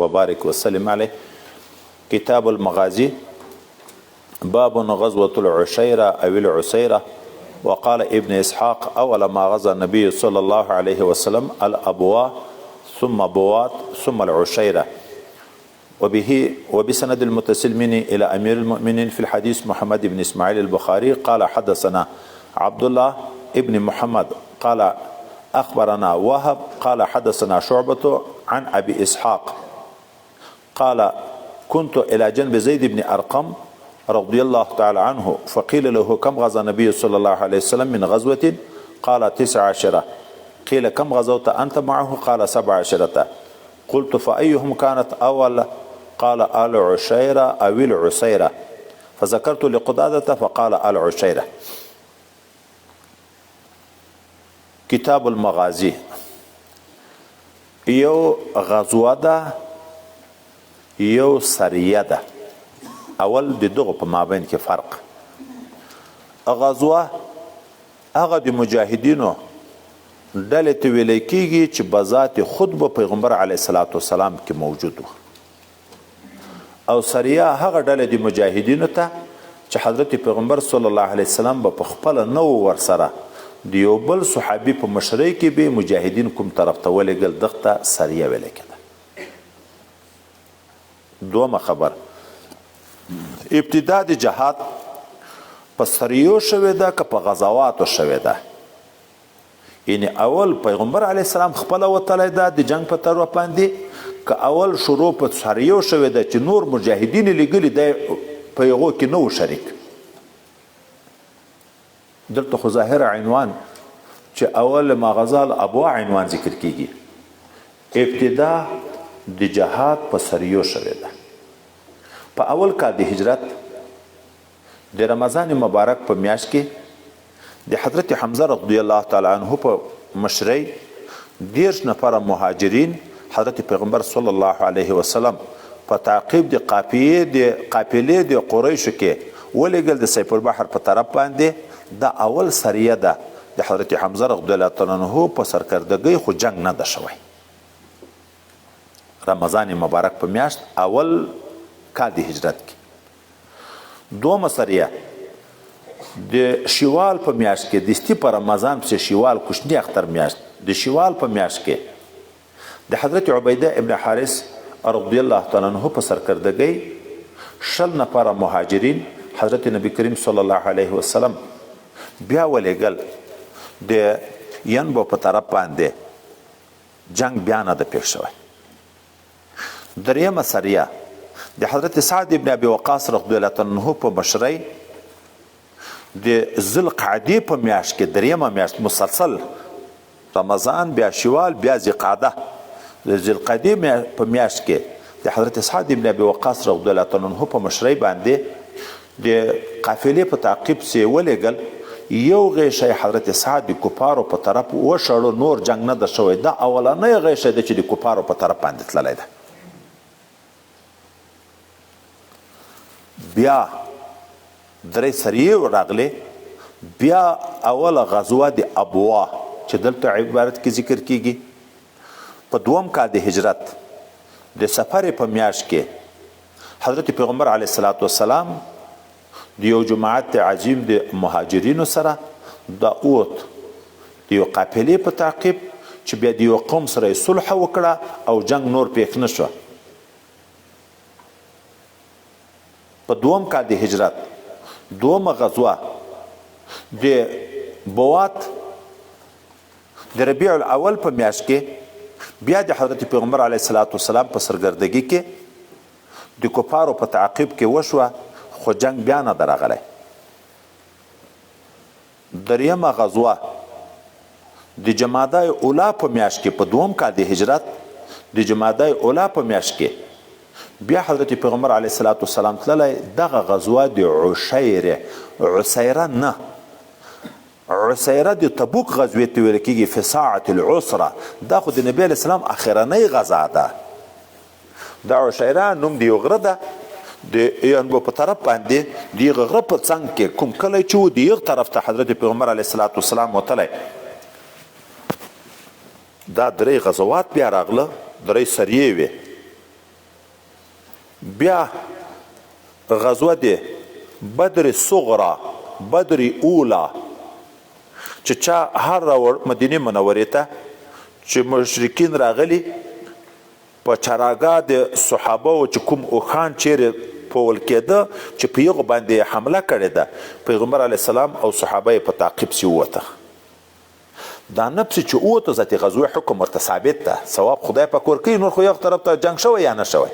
وبارك وسلم عليه. كتاب المغازي، باب غزوة العشيرة أو العسيرة. وقال ابن إسحاق: أول ما غزا النبي صلى الله عليه وسلم الأبواء ثم بوات ثم العشيرة. وبسند المتصل مني إلى أمير المؤمنين في الحديث محمد بن إسماعيل البخاري قال: حدثنا عبد الله ابن محمد قال أخبرنا وهب قال حدثنا شعبة عن أبي إسحاق قال: كنت إلى جنب زيد بن أرقم رضي الله تعالى عنه، فقيل له: كم غزا النبي صلى الله عليه وسلم من غزوة؟ قال: 19. قيل: كم غزوت أنت معه؟ قال: 17. قلت: فأيهم كانت أول؟ قال: العشيرة أو العسيرة. فذكرت لقتادة فقال: العشيرة. کتاب المغازی یو غزوه ده یو سریه ده. اول د دغه په مابین کې فرق. غزوه هغه د مجاهدینو ډلې ته ویل کېږي چې بذات خود به پیغمبر علیه الصلاة والسلام کې موجود و، او سریه هغه ډلې د مجاهدینو ته چې حضرت پیغمبر صلی الله علیه وسلم به په خپله نه و ورسره، د یو بل صحابي په مشرۍ کې به مجاهدین کوم طرف ته ولېږل، دغه ته سریه ویل کېده. دومه خبر، ابتدا د جهاد په سریو شوې ده که په غزواتو شوې ده؟ یعنی اول پیغمبر علیه السلام خپله وتلی ده د جنگ په طرف باندې، که اول شروع په سریو شوې ده چې نور مجاهدین یې لېږلي دی په هغو کې نه و شریک؟ دلته خو ظاهر عنوان چې اول ما غزا الابوا عنوان ذکر کیږي. ابتدا د جهاد په سریو شوې ده. په اول کال د هجرت د رمضان مبارک په میاشت کې د حضرت حمزه رضی الله تعالی عنه په مشرۍ 10 نفره مهاجرین حضرت پیغمبر صلی الله علیه وسلم په تعقیب د قافلې د قریشو کې ولېږل د سیف البحر په طرف باندې. دا اول سریه ده د حضرت حمزه رضی الله تعالی عنه په سرکردګۍ، خو جنگ نه ده شوی. رمضان مبارک په میاشت اول کال د هجرت کې. دومه سریه د شوال په میاشت کې د ستی په رمضان پسې شوال کوچنی اختر میاشت د شوال په میاشت کې د حضرت عبیده ابن حارث رضی الله تعالی عنه په سرکردګۍ 20 نفره مهاجرین حضرت نبی کریم صلی الله علیه وسلم بیا ولېږل د ینبو په طرف باندې. جنگ بیا نه ده پېښ شوی. دریمه سریه د حضرت سعد ابن ابي وقاص رضی الله عنه په مشرۍ د ذوالقعدې په میاشت کې، دریمه میاشت مسلسل رمضان بیا شوال بیا ذوالقعده، د ذوالقعدې په میاشت کې د حضرت سعد ابن ابي وقاص رضی الله عنه په مشرۍ باندې د قافلې په تعقیب سې ولېږل. یو غیشه حضرت سعد د کفارو په طرف وشړو، نور جنگ نه ده شوی. دا اولنۍ غیشه ده چې د کفارو په طرف باندې تللی ده. بیا درې سریې راغلې. بیا اوله غزوه د ابوا چې دلته عبارت کې ذکر کیږي په دوم کال د هجرت د سفر په میاشت کې حضرت پیغمبر علیه الصلاة والسلام د یو جماعت عظیم د مهاجرینو سره د اوت د یو قافلې په تعقیب چې بیا د یو قوم سره یې صلح وکړه او جنگ نور پېښ نه شو. په دوم کال د هجرت دومه غزوه د بوات د ربیع الاول په میاشت کې بیا د حضرت پیغمبر علیه الصلاة والسلام په سرګردګۍ کې د کفارو په تعقیب کې وشوه، خو جنگ بیا نه ده راغلی. دریمه غزوه د جمادی اولا په میاشت کې په دوم کال د هجرت د جمادی اولا په میاشت کې بیا حضرت پیغمبر علیه الصلاة والسلام تللی. دغه غزوه د عسیره نه، عسیره د تبوک غزوې ته ویل کېږي، فی ساعة العسره. دا خو د نبی علیه السلام اخرنۍ غزا ده. د عسیره نوم د یو غره ده د ینبو په طرف باندې، د یغه غره په څنګ کې کوم کلی چې و د یغ طرف ته حضرت پیغمبر علیه الصلاة والسلام وتلی. دا درې غزوات بیا راغله، درې سریې وې. بیا غزوه دی بدر صغرا بدر اولا چې چا هر راوړ مدینه منورې ته چې مشرکین راغلي په چراګاه د صحابه او چې کوم اوخان چیرې پول کېده چې په یغه باندې حمله کړې ده پیغمبر علی السلام او صحابه په تعقیب سی وته دا نفس چې اوته ذات غزوه حکم ورته ثابت ده ثواب خدای په کور کې نور خو یو طرف ته جنگ شوی یا نه شوی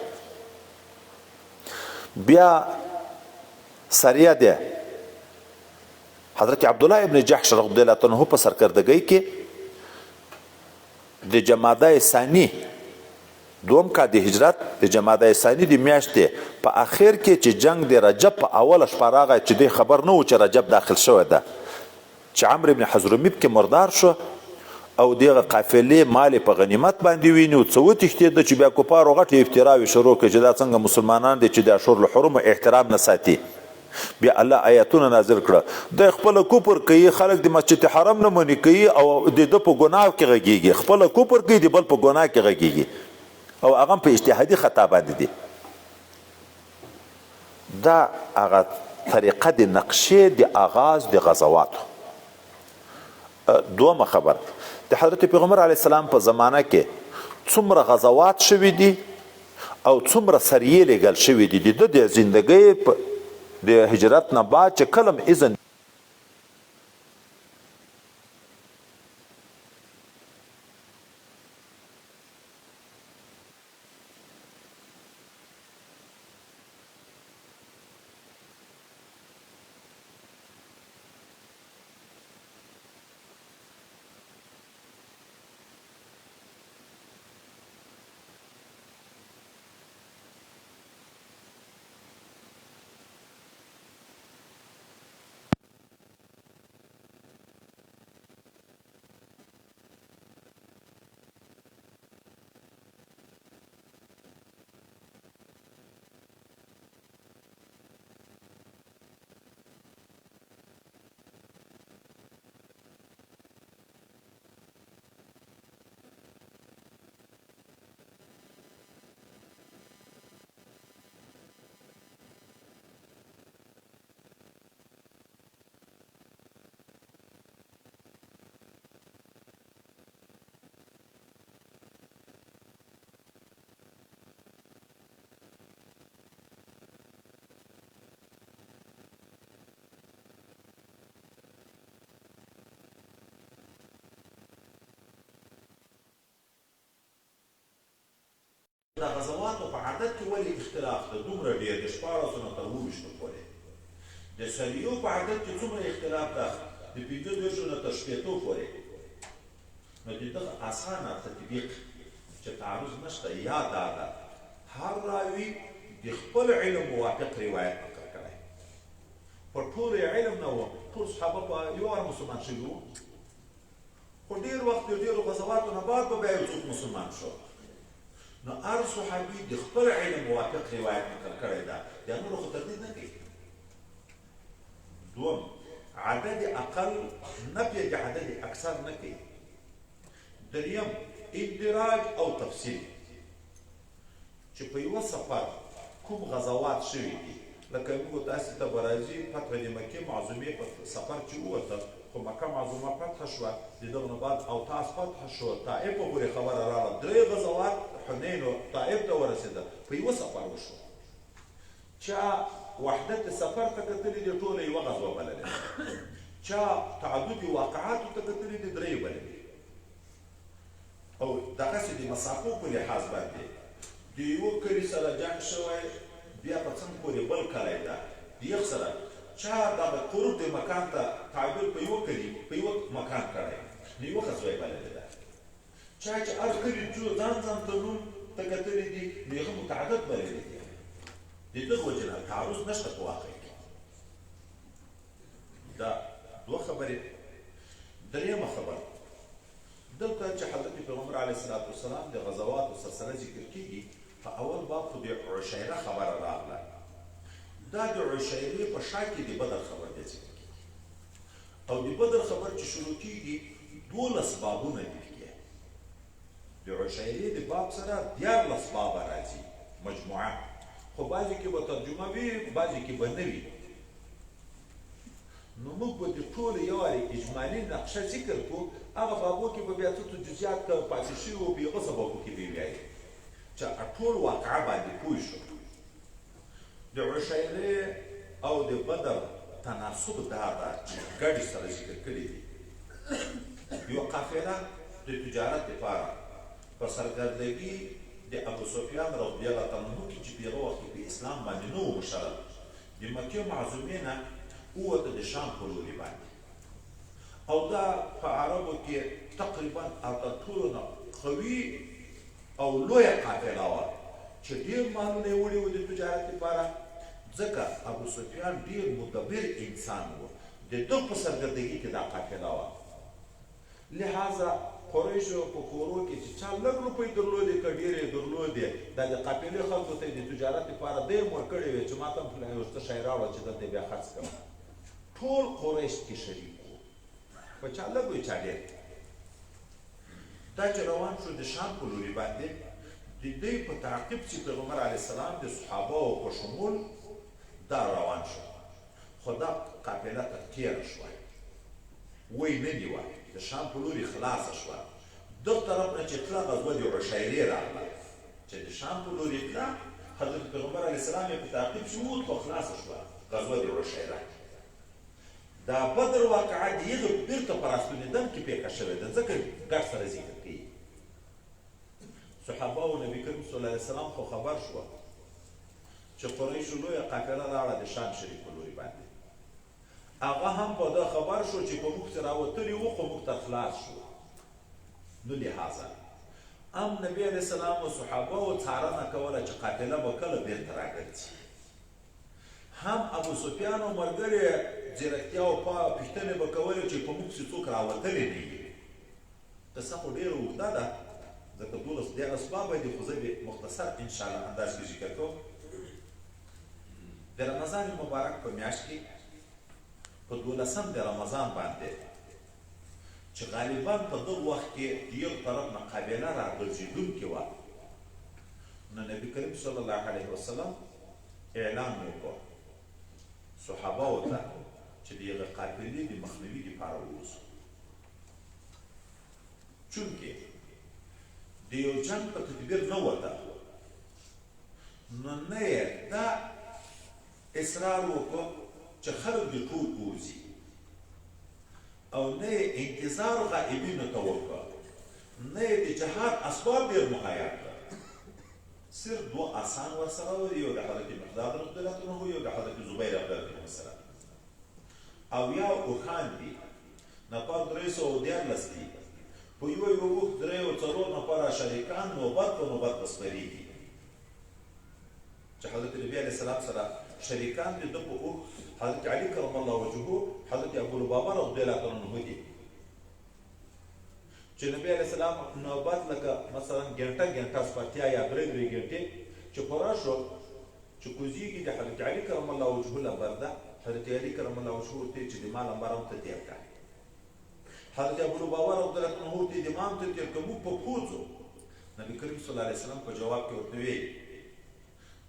بیا سریه ده حضرت عبدالله ابن جحش رضی الله عنه په سرکردګۍ کې د جمادی ثانی دوم کا د هجرت د جمادی ثانی د میاشتې په اخر کې چې جنگ د رجب په اوله شپه راغی چې د خبر نه و چې رجب داخل شوی ده چې عمرو ابن حضرمی کې مردار شو او دغه قافلې مال په غنیمت باندې ویني او څه وتښتېده چې بیا کفارو غټې افتراوې شروع کړې چې دا څنګه مسلمانان دي چې د اشهر الحرم احترام نه ساتي بیا الله آیاتونه نازل کړه د خپل کوپر کوي خلک د مسجد حرم نه منې کوي او د په ګناه کې غږیږي خپل کوپر کوي د بل په ګناه کې غږیږي او هغه په اجتهادي خطا باندې دي دا هغه طریقه د نقشې د آغاز د غزواتو دومه خبر د حضرت پیغمبر علی السلام په زمانه کې څومره غزوات شوي دي او څومره سریې لېږل شوي دي د زندګۍ د هجرت نه بعد چې کلم اذن د غزواتو په عدد کې ولې اختلاف ده دومره ډېر د 1400 نه تر 20 پورې د سریو په عدد کې څومره اختلاف ده د 15 نه تر 15 پورې نو د دغه اسانه تطبیق چې تعارض نشته یا دا ده هر راوي د خپل علم موافق روایت نقل کړی پر ټول علم نه و ټول صحابه په یو وار مسلمان شوي وو خو ډېر وخت د ډېرو غزواتو نه بعد به بیا یو څوک مسلمان شو نو هر صحابي د خپل علم موافق روایت نقل کړی ده د نورو خو تردید نه کوي دوم عدد اقل نفي د عدد اکثر نه کوي دریم اندراج او تفصیل چې په یوه سفر کوم غزوات شوي دي لکه موږ تاسې ته به راځي فتح د مکې معظمې په سفر چې ووتل خو مکه معظمه فتح شوه د دغه نه بعد اوتاس فتح شو طائفو پورې خبره راغله درې غزوات حنین او طائف ته ورسېده په یوه سفر وشو چا وحدت سفر ته کتلي دي ټوله یوه غزوه بللې چا تعدد واقعاتو ته کتلي دي درې بللې او دغسې د مسافو په لحاظ باندې د یوه کلي سره جنګ شوی بیا په څنګ پورې بل کلی ده د یخ سره چا دغه قرب د مکان ته تعبیر په یوه کلي په یوه مکان کړی نو یوه غزوه یې بللې ده چا چې هر کلي ځان ځان ته نوم ته کتلي دي نو هغه متعدد بللې دي د دغه وجې نه تعارض نشته په واقع کې دا دوه خبرې درېیمه خبره دلته چې حضرت پیغمبر علیه الصلاة والسلام د غزواتو سلسله ذکر کېږي په اول باب خو د عشیره خبره راغله دا د عشیرې په شا کې د بدر خبر دی ذکر کېږي او د بدر خبر چې شروع کېږي 12 بابونه دي پکې د عشیرې د باب سره 14 بابه راځي مجموعه خو بعضې کې به ترجمه وي بعضې کې به نه وي. نو موږ به د ټولو یو وارې اجمالي نقشه ذکر کړو، هغه بابو کې به بیا څه جزیات پاتې شوي وو، په هغه بابو کې به وایي چې ټول واقعه باندې پوه شو. د عشیرې او د بدر تناسب دا ده چې ګډې سره ذکر کړي دي. یو قافله د تجارت لپاره په سرګردګي د ابو سفیان رضی الله عنه کې چې په هغه وخت کې په اسلام باندې نه و مشرف، د مکې معظمې نه ووته د شام په لوري باندې، او دا په عربو کې تقریبا تر ټولو نه قوي او لویه قافله وه چې ډېر مالونه یې وړي وو د تجارت لپاره. ځکه ابو سفیان ډېر مدبر انسان و، د ده په سرګردګي کې دا قافله وه. لہذا قریشو په کورو کې چې چا لږ روپۍ درلودې که ډېرې درلودې، دا د قافلې خلکو ته یې د تجارت لپاره دی هم ورکړې وې چې ما ته هم فلاني یو څه شی راوړه چې دلته بیا خرڅ کړم. ټول قریش کې شریک وو، په چا لږ وي چا ډېر. دا چې روان شو د شام په لوري باندې، د دوی په تعقیب چې پیغمبر علیه السلام د صحابهو په شمول دا روان شو، خو دا قافله ته تېره شوه، وی نه نیوه، د شام په لوري خلاصه شوه. دغه طرف نه چې تله غزوه د عشیرې راغله، چې د شام په لوري تله، حضرت پیغمبر علیه السلام یې په تعقیب شو خو خلاصه شوه غزوه د عشیره. دا بدر واقعه د هغه بیرته په راستنېدن کې پیښه شوې ده، ځکه ګډ سره ذکر کوي. صحابه او نبي کریم صلی الله علیه وسلم خو خبر شوه چې قریشو لویه قافله راوړه د شام شریف په لوري باندې. هغه هم په دا خبر شو چې په موږ څه راوتلي وو، خو موږ ته خلاص شو. نو لحاظه هم نبي علیه السلام او صحابهو څارنه کوله چې قافله به کله بېرته راګرځي. هم ابو سفیان او ملګري ځیرکتیا او پوښتنې به کولې چې په موږ څه څوک راوتلی نه وي. قصه خو ډېره اوږده ده، ځکه 12 اسباب دي، خو زه به مختصر انشاءالله انداز کې ذکر کوم. د رمضان مبارک په میاشت کې په 12 د رمضان باندې چې غالبا په دغه وخت کې د یو طرف نه قابله راګرځېدونکې وه، نو نبي کریم صلی الله علیه وسلم اعلان وکړ صحابهو ته چې د هغه قافلې د مخنیوي دپاره ووځو. چونکې د یو جنګ په تدبیر نه وته، نو نه یې دا اصرار وکړو چې خلک دې ټول ووځي، او نه یې انتظار غائبینو ته وکړه، نه یې د جهاد اسباب ډېر مهیا کړه. صرف 2 آسان ورسره و، یو د حضرت مقداد رضی الله عنه، یو د حضرت زبیر رضی الله عنه سره، او یا اوښان دي نفر 314 دي، په یو اوښ 3 او 4 نفره شریکان نوبت په نوبت بسپرېږي، چې حضرت نبي علیه السلام سره شریکان دي. د په اوښ حضرت علي کرم الله وجهه، حضرت ابو لبابه رضی الله عنه دي، چې نبی علیه السلام نوبت لکه مثلا ګنټه سپارتیا یا 3 ګنټې چې پوره شو چې کوزیږي د حضرت علي کرم الله وجهه لمبر ده، حضرت علي کرم الله وجهه ورته چې د ما لمبر هم ته تېر کړه، حضرت ابو لبابه رضی الله عنه ورته د ما هم ته تېر کړه، موږ په پوځو. نبي کریم صلی الله علیه وسلم په جواب کې ورته ویل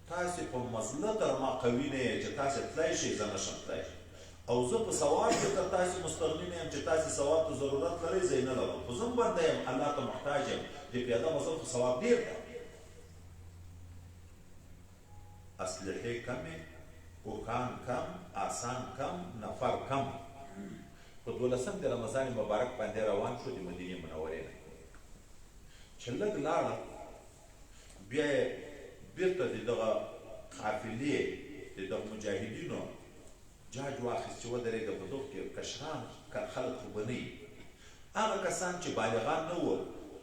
تاسې په مزله تر ما قوي نه یې چې تاسې تللی شئ، زه نه شم تللی، او زه په ثواب کې تر تاسې مستغني نه یم چې تاسې ثواب ته ضرورت لرئ، زه یې نه لرم، خو زه هم بنده یم، الله ته محتاج یم، د پیاده مزل خو ثواب ډېر دی. اسلحې کمې، اوښان کم، آسان کم، نفر کم. په 12 د رمضان مبارک باندې روان شو د مدینې منورې نه، چې لږ لاړه بیا یې بیرته د دغه قافلې د دغه مجاهدینو جاج واخیست چې ودرېږه، په دغه کې کشران خلک خو به نه وي، هغه کسان چې بالغان نه وو،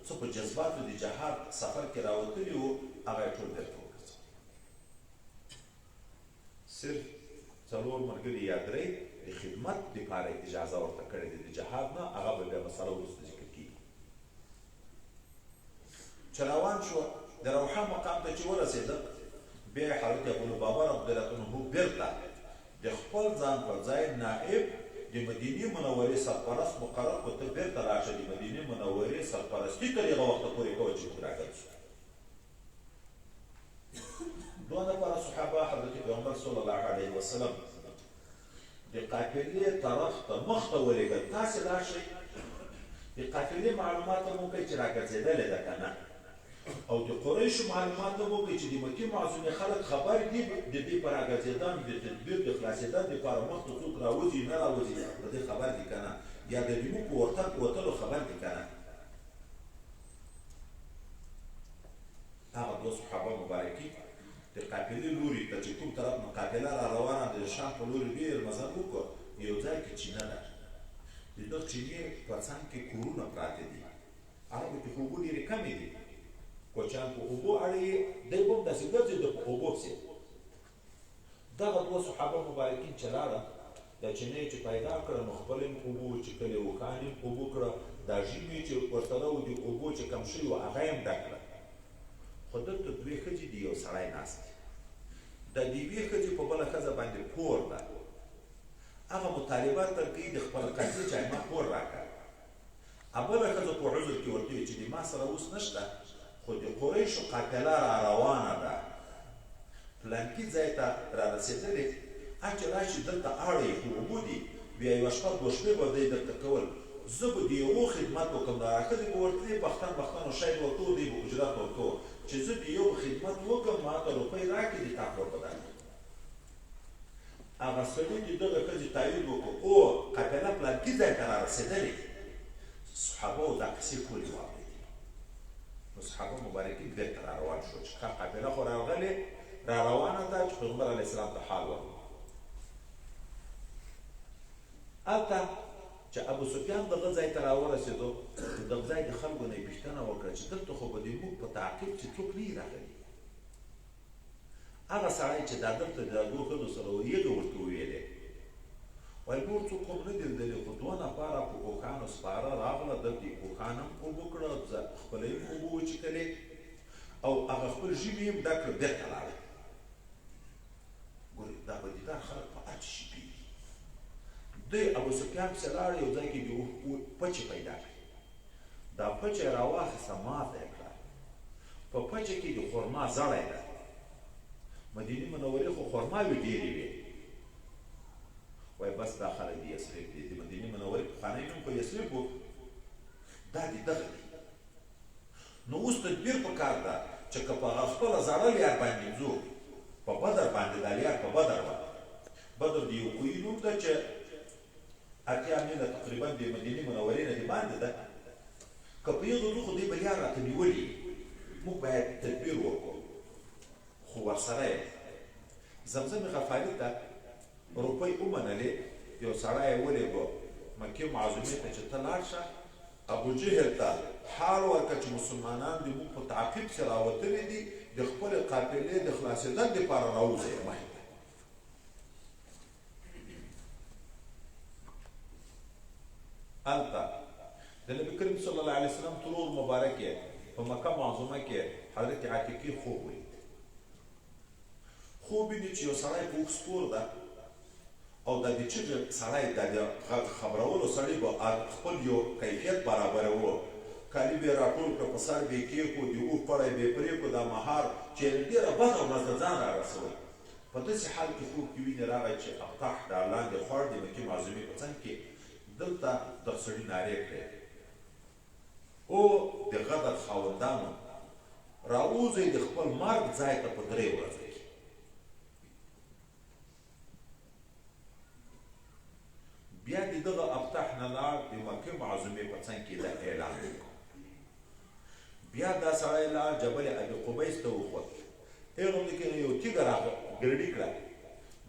څه په جذباتو د جهاد سفر کې راوتلي وو، هغه یې ټول بیرته وګرځول. صرف 4 ملګري یا 3 د خدمت دپاره اجازه ورته کړې ده، د جهاد نه، هغه به بیا مسله وروسته ذکر کېږي. چې روان شو د روحه مقام ته چې ورسېده، بیا حضرت ابو لبابه رضی الله عنه بیرته د خپل ځان پر ځای نائب د مدینې منورې سرپرست مقرر کړ، ته بیرته راشه، د مدینې منورې سرپرستي تر هغه وخته پورې کوه چې موږ راګرځو. 2 نفره صحابه حضرت پیغمبر صلی الله علیه وسلم د قافلې طرف ته مخ ته ولېږل تاسې راشئ د قافلې معلومات هم وکړئ چې راګرځېدلې ده که نه او د قریشو معلومات هم وکړئ چې د مکې معظمې خلک خبر دي د دې په راګرځېدن د تدبیر د خلاصېدن دپاره مخته څوک راوځي نه راوځي د دې خبر دي که نه یا د لیمو په وتلو خبر دي که نه هغه دوه صحابه مبارکي د قافلې لوري ته چې کوم طرف نه قافله را روانه د شام په لوري ډېر مزل وکړ یو ځای کې چینه ده د دغه چینې په څنګ کې کورونه پراته دي هغه پکې خو اوبه ډېرې کمې دي کوچیان په اوبو اړوي دی به هم داسې ګرځېده په اوبو پسې دغه دوه صحابه مبارکین چې لاړه دا چینه چې پیدا کړه نو خپل هم اوبه وچکلې اوښان هم اوبه کړه دا ژیمې چې ورسره و د اوبو چې کم شوي وو هغه هم ډک کړه خو دلته دوې ښځې دي یو سړی ناست دی د د یوې ښځې په بله ښځه باندې پور ده هغه مطالبه تر کوي د خپل قضیې چې ما پور راکړه بله ښځه په عذر کې ورته وایي چې د ما سره اوس نشته خو د قریشو قافله را روانه ده پلانکي ځای ته را رسېدلې هر چې راشي دلته اړی خو اوبه دي بیا یوه شپه دوه شپې به دی دلته کول زه به د یوه خدمت وکړم دغه ښځې به ورته دی بختن بختن و شی به ورته و دی به اجرت ورته و چې زه د یو خدمت وکړم ما ته روپۍ راکړي د تا پور به درکړم هغه سړي د دغه ښځې تایید وکړو او قافله پلانکي ځای ته را رسېدلې صحابو دا قصې ټولې واورېدې نو صحابه مبارکین بېرته را روان شو چې ښه قافله خو راغلې را روانه ده چې پیغمبر علیه السلام ته حال وکړو هلته چې ابو سفیان دغه ځای ته راورسېدو دغه ځای د خلکو نه یې پوښتنه وکړه چې دلته خو به د موږ په تعقیب چې څوک نه یي راغلي هغه سړی چې دا دلته د دوو ښځو سره و هغې ورته وویلې وایي نور څوک هم نه دي لیدلي خو دوه نفره په اوښانو سپاره راغله دلته یې اوښان هم اوبه کړه خپله یې اوبه وچکلې او هغه خپل ژبې یې هم ډک کړه بېرته لاړه ګورې دا بدیدار خلک په هر شي پوهېږي دوی ابو سفیان پسې لاړه یو ځای کې د پچې پیدا کړې دا پچه یې راواخیسته ماته یې کړه په پچه کې د خرما زړی ده مدینې منورې خو خرماوې ډېرې وې وایي بس دا خلک د یثرب دي د مدینې منورې پخوانی نوم خو یثرب و دا د دغه دي نو اوس تدبیر پکار ده چې که په هغه خپله زړه لیار باندې ځو په بدر باندې دا لیار په بدر وه بدر د یو کوهي نوم ده چې اتیا میله تقریبا د مدینې منورې نه دباندې ده که په یغو ځو خو دوی به لیار راته نیولي موږ باید تدبیر وکړو خو ورسره یې زمزم غفاري ته روپۍ ومنلې یو سړی یې ولېږو مکې معظمې ته چې ته لاړ شه ابو جهل ته حال ورکړه چې مسلمانان د موږ په تعقیب کې راوتلي دي د خپلې قافلې د خلاصېدن دپاره راوځئ مخې ته هلته د نبي کریم صلی الله علیه وسلم ترور مبارک یې په مکه معظمه کې حضرت عتیقې خوب ولید خوب ویني چې یو سړی په اوښ سپور ده او د دې چغې سړی د خبرولو سړي به خپل یو کیفیت برابروه کالي به یې راټول کړه په سر به یې کېښود د اوښ پړی به یې پرېښود دا مهار چې ډېره بده ورځ د ځان را رسوئ په داسې حال کې خوب کې ویني راغی چې افتح دا لاندې خوړ د مکې معظمې په څنګ کې دلته دغه سړي نارې کړې او د غدر خاوندانو راوځئ د خپل مرګ ځای ته په 3 ورځو کې بیا د دغه افتح نه لاړ د مکې معظمې په څنګ کې دا اعلان وکړ بیا دا سړی لاړ جبل ابي قبیس ته وخوت هغه کې یو تیږه راګرډي کړه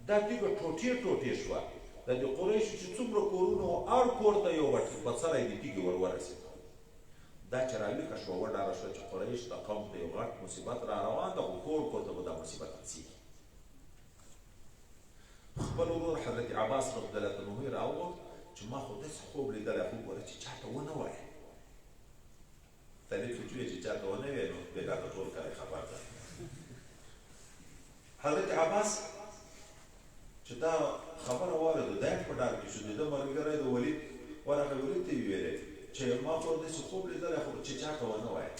دا تیږه ټوټې ټوټې شوه د قریشو چې څومره کورونه وو هر کور ته یو بڅری د تیږې ور ورسېد دا چې راویښه شوه وډاره شوه چې قریش د قوم ته یو غټ مصیبت را روان ده خو کور کور ته به دا مصیبت رسېږي خپل ورور حضرت عباس رضی الله عنه یې راوغوښت چې ما خو داسې خوب لیدلی خو ګوره چې چاته ونه وایه طالب چې وایي چې چاته ونه وایه نو بېګا ته ټول کلی خبر ده حضرت عباس چې دا خبره واورېده دا یې په ډار کې شو د ده ملګری د ولید ورغه ولید ته یې ویلې چې ما خو داسې خوب لیدلی خو چې چاته ونه وایه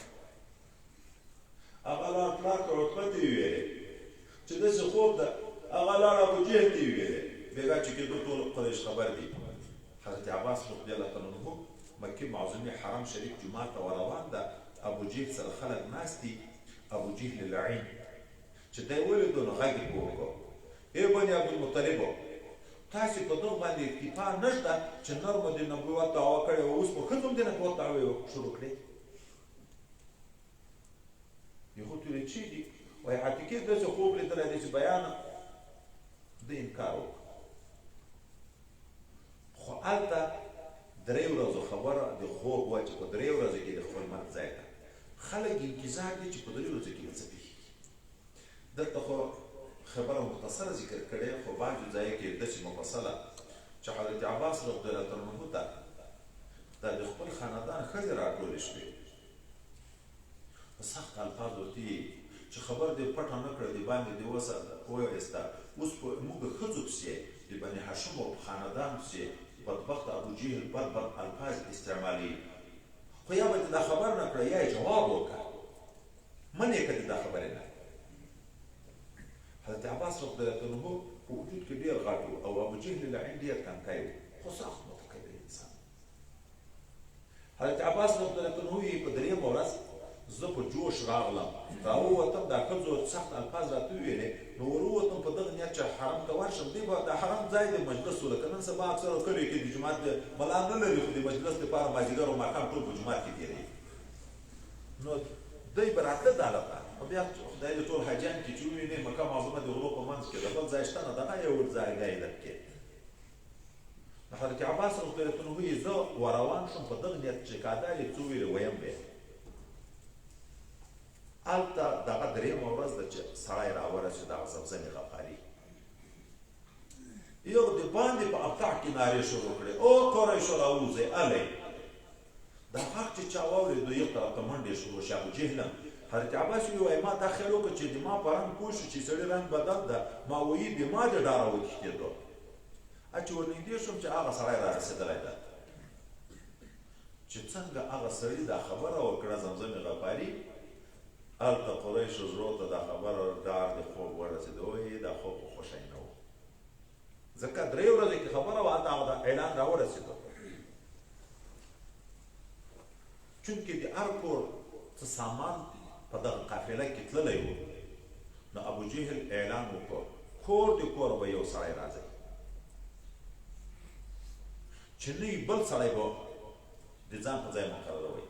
هغه لاړ پلار ته عتبه ته یې ویلې چې داسې خوب ده هغه لاړ ابوجهل ته یې ویلې بېګا چې کېدو ټول قریش خبر دي حضرت عباس رضی الله تعالی عنه مکې معظمې حرم شریف جومات ته ورروان ده ابوجهل سره خلک ناست دي ابوجهل لعین چې دی ولیدو نو غږ یې وکړو ای بني عبدالمطلبو تاسې په دغه باندې اکتفا نشته چې نرمو د نبوت دعوه کړې وه اوس په ښځو هم د نبوت دعوې شروع کړې یهود ویل چې دي وایي عتیقې داسې خوب لیدلی دی چې بیان د انکار وکړه خو هلته درې ورځو خبره د خوب وه چې په درې ورځو کې د خپل مرګ ځای ته خلک انتظار دي چې په درې ورځو کې به څه پېښېږي دلته خو خبره مختصره ذکر کړې خو بعضو ځایو کې داسې مفصله چې حضرت عباس رضی الله تعالی عنه ته دا د خپل خاندان ښځې راټولې شوې په سخت الفاظو ورته چې خبر دې پټه نه کړه د باندې دې وایسته اوس په موږ ښځو پسې د بني هاشمو په خاندان پسې بدبخت ابوجهل بد الفاظ استعمالوي خو یا به دې دا خبر نه کړه یا یې جواب وکړه منې کړې دا خبرې نه حضرت عباس رضی الله عنه په وجود کې ډېر غټ و او ابوجهل لعین ډېر تنکی و خو سخت متکبر انسان حضرت عباس رضی الله عنه یې په درېیمه ورځ زه په جوش راغلم راووتم دا ښځو سخت الفاظ راته وویلې نو ورووتم په دغه نیت چې حرم ته ورشم دی به د حرم ځای د مجلس و لکه نن سبا اکثرو کلیو کې د جومات ملا نه لري خو د مجلس دپاره مازدیګر او ماښام ټول په جومات کې تېروي نو دی به راتله دا لپاره او بیا خدای دې ټول حاجیان کې چې ووینې مکه معظمه د غرو په منځ کې د بل ځای شته نه دغه یو ځایګی ده پکې د حضرت عباس رضی الله عنه وایي زه وروان شوم په دغه نیت چې کادا یې څه وویلې ویم به هلته دغه درېیمه ورځ ده چې سړی راورسېد دغه زمزمې غفاري یو د باندې په ابطاع کې نارې شروع کړې او قریشو راوځئ الی دا غږ چې چا واورېدو یو طرف ته منډې شروع شي ابوجهلم حضرت عباس وایي ما دا خیال وکړه چې د ما په رنګ پوه شو چې سړي رنګ بدل ده ما وایي د ما د ډاره وتښتېدو چې ورنږدې شوم چې هغه سړی را رسېدلی ده چې څنګه هغه سړي دا خبره وکړه زمزمې غفاري هلته قریشو زړو ته دا خبره ډار د خوب ورسېده وایي دا خوب خو خوښی نه و ځکه درې ورځې کې خبره وه هلته هغه اعلان راورسېدو چونکې د هر کور څه سامان په دغه قافله کې تللی و نو ابوجهل اعلان وکړ کور د کور به یو سړی راځي چې نه بل سړی به د ځان په ځای مقرروي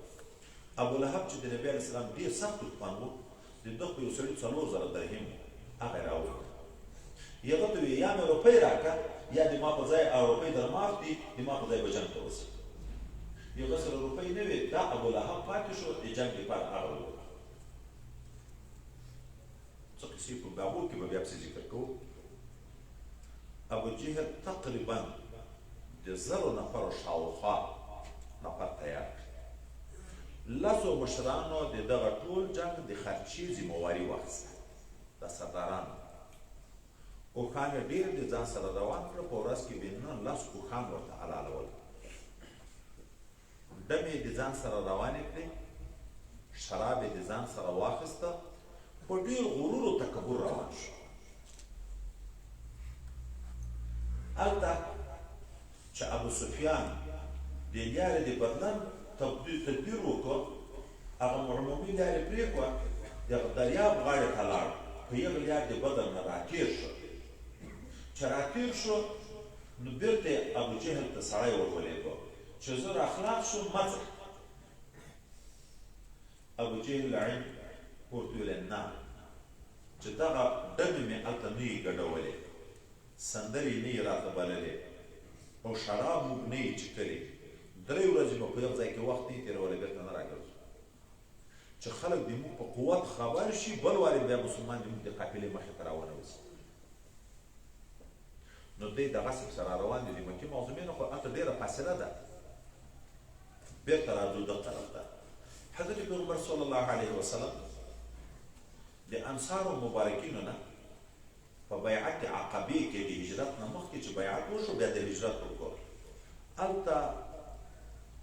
ابولهب چې د نبي علیه السلام ډېر سخت دښمن و د ده خو یو سړي 4000 درهم و هغه یې راوړي هغه ته ویې یا مې روپۍ راکړه یا د ما په ځای روپۍ در معاف دي د ما په ځای به جنګ ته وځي هغه سره روپۍ نه وې دا ابولهب پاتې شو د جنګ لپاره هغه ووت څه قصې په بابو کې به بیا پسې ذکر کوو ابوجهل تقریبا د 1000 نفرو شاوخوا نفر تیار لسو مشرانو د دغه ټول جنګ د خرچې ذمهواري واخیسته د سردارانو اوښان یې ډېر د ځان سره روان کړه په ورځ کې به 19 اوښان ورته حلالول ډمې د ځان سره روانې کړې شراب یې د ځان سره واخیسته په ډېر غرور او تکبر روان شو هلته چې ابو سفیان د لیارې د بدلن تدبیر وکړ هغه عمومي لارې پرېښوه دغه دریاب غاړې ته لاړ په یغه لیار د بدر نه راتېر شو چې راتېر شو نو بېرته یې ابوجهل ته سړی ورولېږه چې زه راخلاص شوم مه ځه ابوجهل لعین ورته ویل نه چې دغه ډمې مې هلته نه یې ګډولې سندرې نه یې راته بللې او شراب موږ نه یې څښلې 3 ورځې به په یو ځای کې وخت نه یې تېرولی بېرته نه راګرځو چې خلک د موږ په قوت خبر شي بل وارې بیا مسلمان د موږ د قافلې مخې ته راونوځي نو دی د غصب سره روان دي د مکې معظمې نه خو هلته ډېره فاصله ده بېرته راځو دغه طرف ته حضرت پیغمبر صلی الله علیه وسلم د انصارو مبارکینو نه په بیعت عقبې کې د هجرت نه مخکې چې بیعت وشو بیا د هجرت وکړو هلته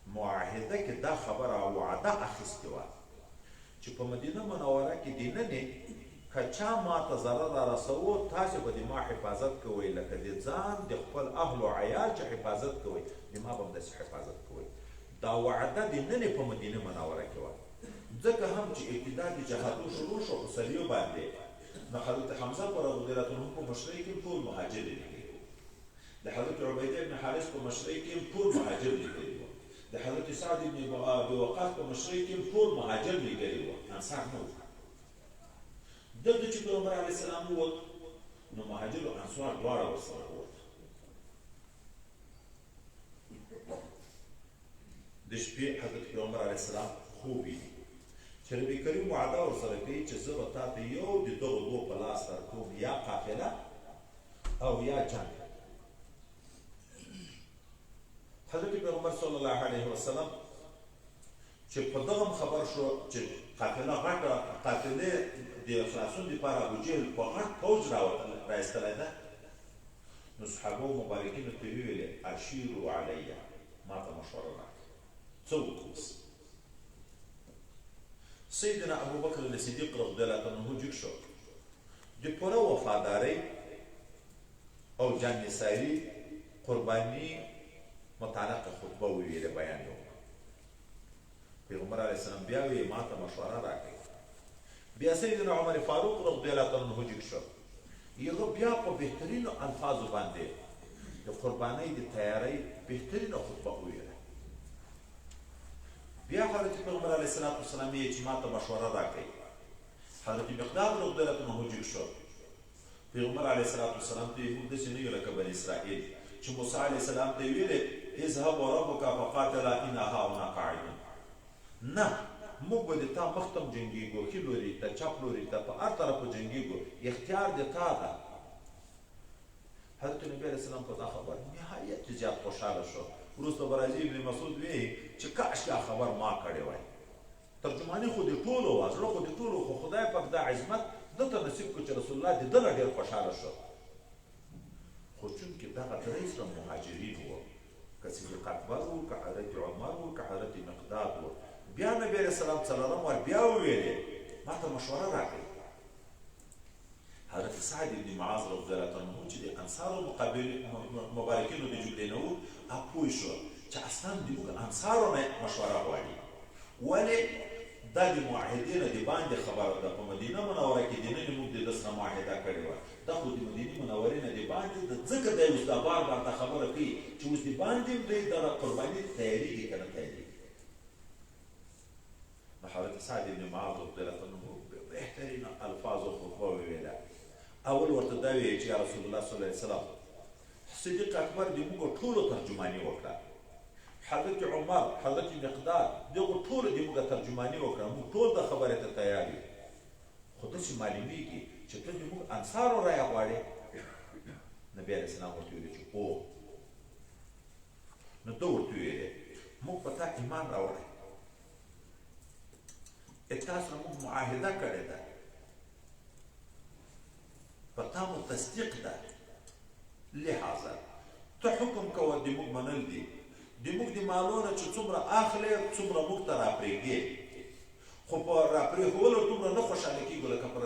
معاهده کې دا خبره وعده اخیستې وه چې په مدینه منوره کې دننې که چا ما ته ضرر را رسوو تاسې به د ما حفاظت کوئ لکه د ځان د خپل اهل و عیال چې حفاظت کوئ د ما به هم داسې حفاظت کوئ. دا وعده د ننې په مدینه منوره کې وه. ځکه هم چې ابتدا د جهادو شروع شو په سریو باندې، نو حضرت حمزه په رضی الله عنه په مشرۍ کې ټول مهاجر لیکلي وو. د حضرت عبیده بن حارث په مشرۍ کې ټول مهاجر لیکلي وو. د حضرت سعد بن ابي وقاص په مشرۍ کې ټول مهاجر لیکلي وو، انصار نه وو. دلته چې پیغمبر علیه السلام ووت، نو مهاجر او انصار دواړه ورسره ووت. د شپې حضرت پیغمبر علیه السلام خوب ویني چې نبي کریم وعده ورسره کوي چې زه به تا ته یو د دغو دوو په لاس درکوم، یا قافله او یا جنګ. حضرت پیغمبر صلی الله علیه وسلم چې په دغه خبر شو چې قافله غټه قافلې د خلاصون دپاره ابوجهل په غټ پوځ راایستلی ده، نو صحابو مبارکینو ته یې وویلې اشیرو علیه، ما ته مشوره راکړه څه وکړو. سیدنا ابوبکر صدیق رضی الله عنه جګ شو، د پوره وفادارۍ او جانثاري قرباني متعلقه خطبه وویله، بیان یې وکړ. پیغمبر علیه السلام بیا ویې ما ته مشوره راکړئ. بیا سیدنا عمر فاروق رضی الله عنه جګ شو، هغه بیا په بهترینو الفاظو باندې د قربانۍ د تیارۍ بهترینه خطبه وویله. بیا حضرت پیغمبر علیه السلام یې چې ما ته مشوره راکړئ. حضرت مقداد رضی الله عنه جګ شو، پیغمبر علیه السلام ته یې موږ داسې نه یو لکه بني اسرائیل چې موسی علیه السلام ته یې ویلې اذهب وربک فقاتلا ان هاهنا قاعدون. نه، موږ به د تا مخ ته هم جنګېږو، ښي لوري ته چپ لوري ته په هر طرفو جنګېږو، اختیار د تا ده. حضرت نبي علیه السلام په دا خبر نهایت زیات خوشحاله شو. وروسته به راځي ابن مسعود وایي چې کاشکې دا خبر ما کړی وای. ترجماني خو د ټولو وه، زړه خو د ټولو، خو خدای پاک دا عظمت ده ته نصیب کړو چې رسول الله د ده نه ډېر خوشحاله شو. خو چونکې دغه درې سره مهاجرین وو، که صدیق اکبر وو، که حضرت عمر وو، که حضرت مقداد وو. بیا نبي علیه السلام څلورم وار بیا وویلې ما ته مشوره راکړئ. حضرت سعد بن معاذ رضی الله عنه چې د انصارو مبارکینو د جګړې نه وو، پوه شو چې اصلا د موږ انصارو نه مشوره غواړي. ولې دا د معاهدې نه د باندې خبره ده. په مدینه منوره کې د نن موږ د ده سره معاهده کړې وه، دا خو د مدینې منورې نه د باندې ده. ځکه دی اوس دا بار بار دا خبره کوي چې اوس د باندې هم دی دغه قرباني تیارېږي که نه تیارېږي. نو حضرت سعد بن معاذ رضی الله عنه بهترین الفاظو خطبه وویله. اول ورته دا ویې چې یا رسول الله صلی الله علیه وسلم، صدیق اکبر د موږ ټولو ترجماني وکړه، حضرت عمر، حضرت مقداد، دغو ټولو د موږ ترجماني وکړه، موږ ټول د خبرې ته تیار یو. خو داسې معلومیږي چې ته د موږ انصارو رایه غواړې. نبي علیه السلام ورته ویلې چې او. نو ده ورته ویلې موږ په تا ایمان راوړی، تا سره موږ معاهده کړې ده، په تا مو تصدیق ده، لحاظه ته حکم کوه د موږ منل دي. د موږ د مالونه چې څومره اخلې څومره موږ ته راپرېږدې، خو په راپرېښولو دومره نه خوشحاله کېږو لکه په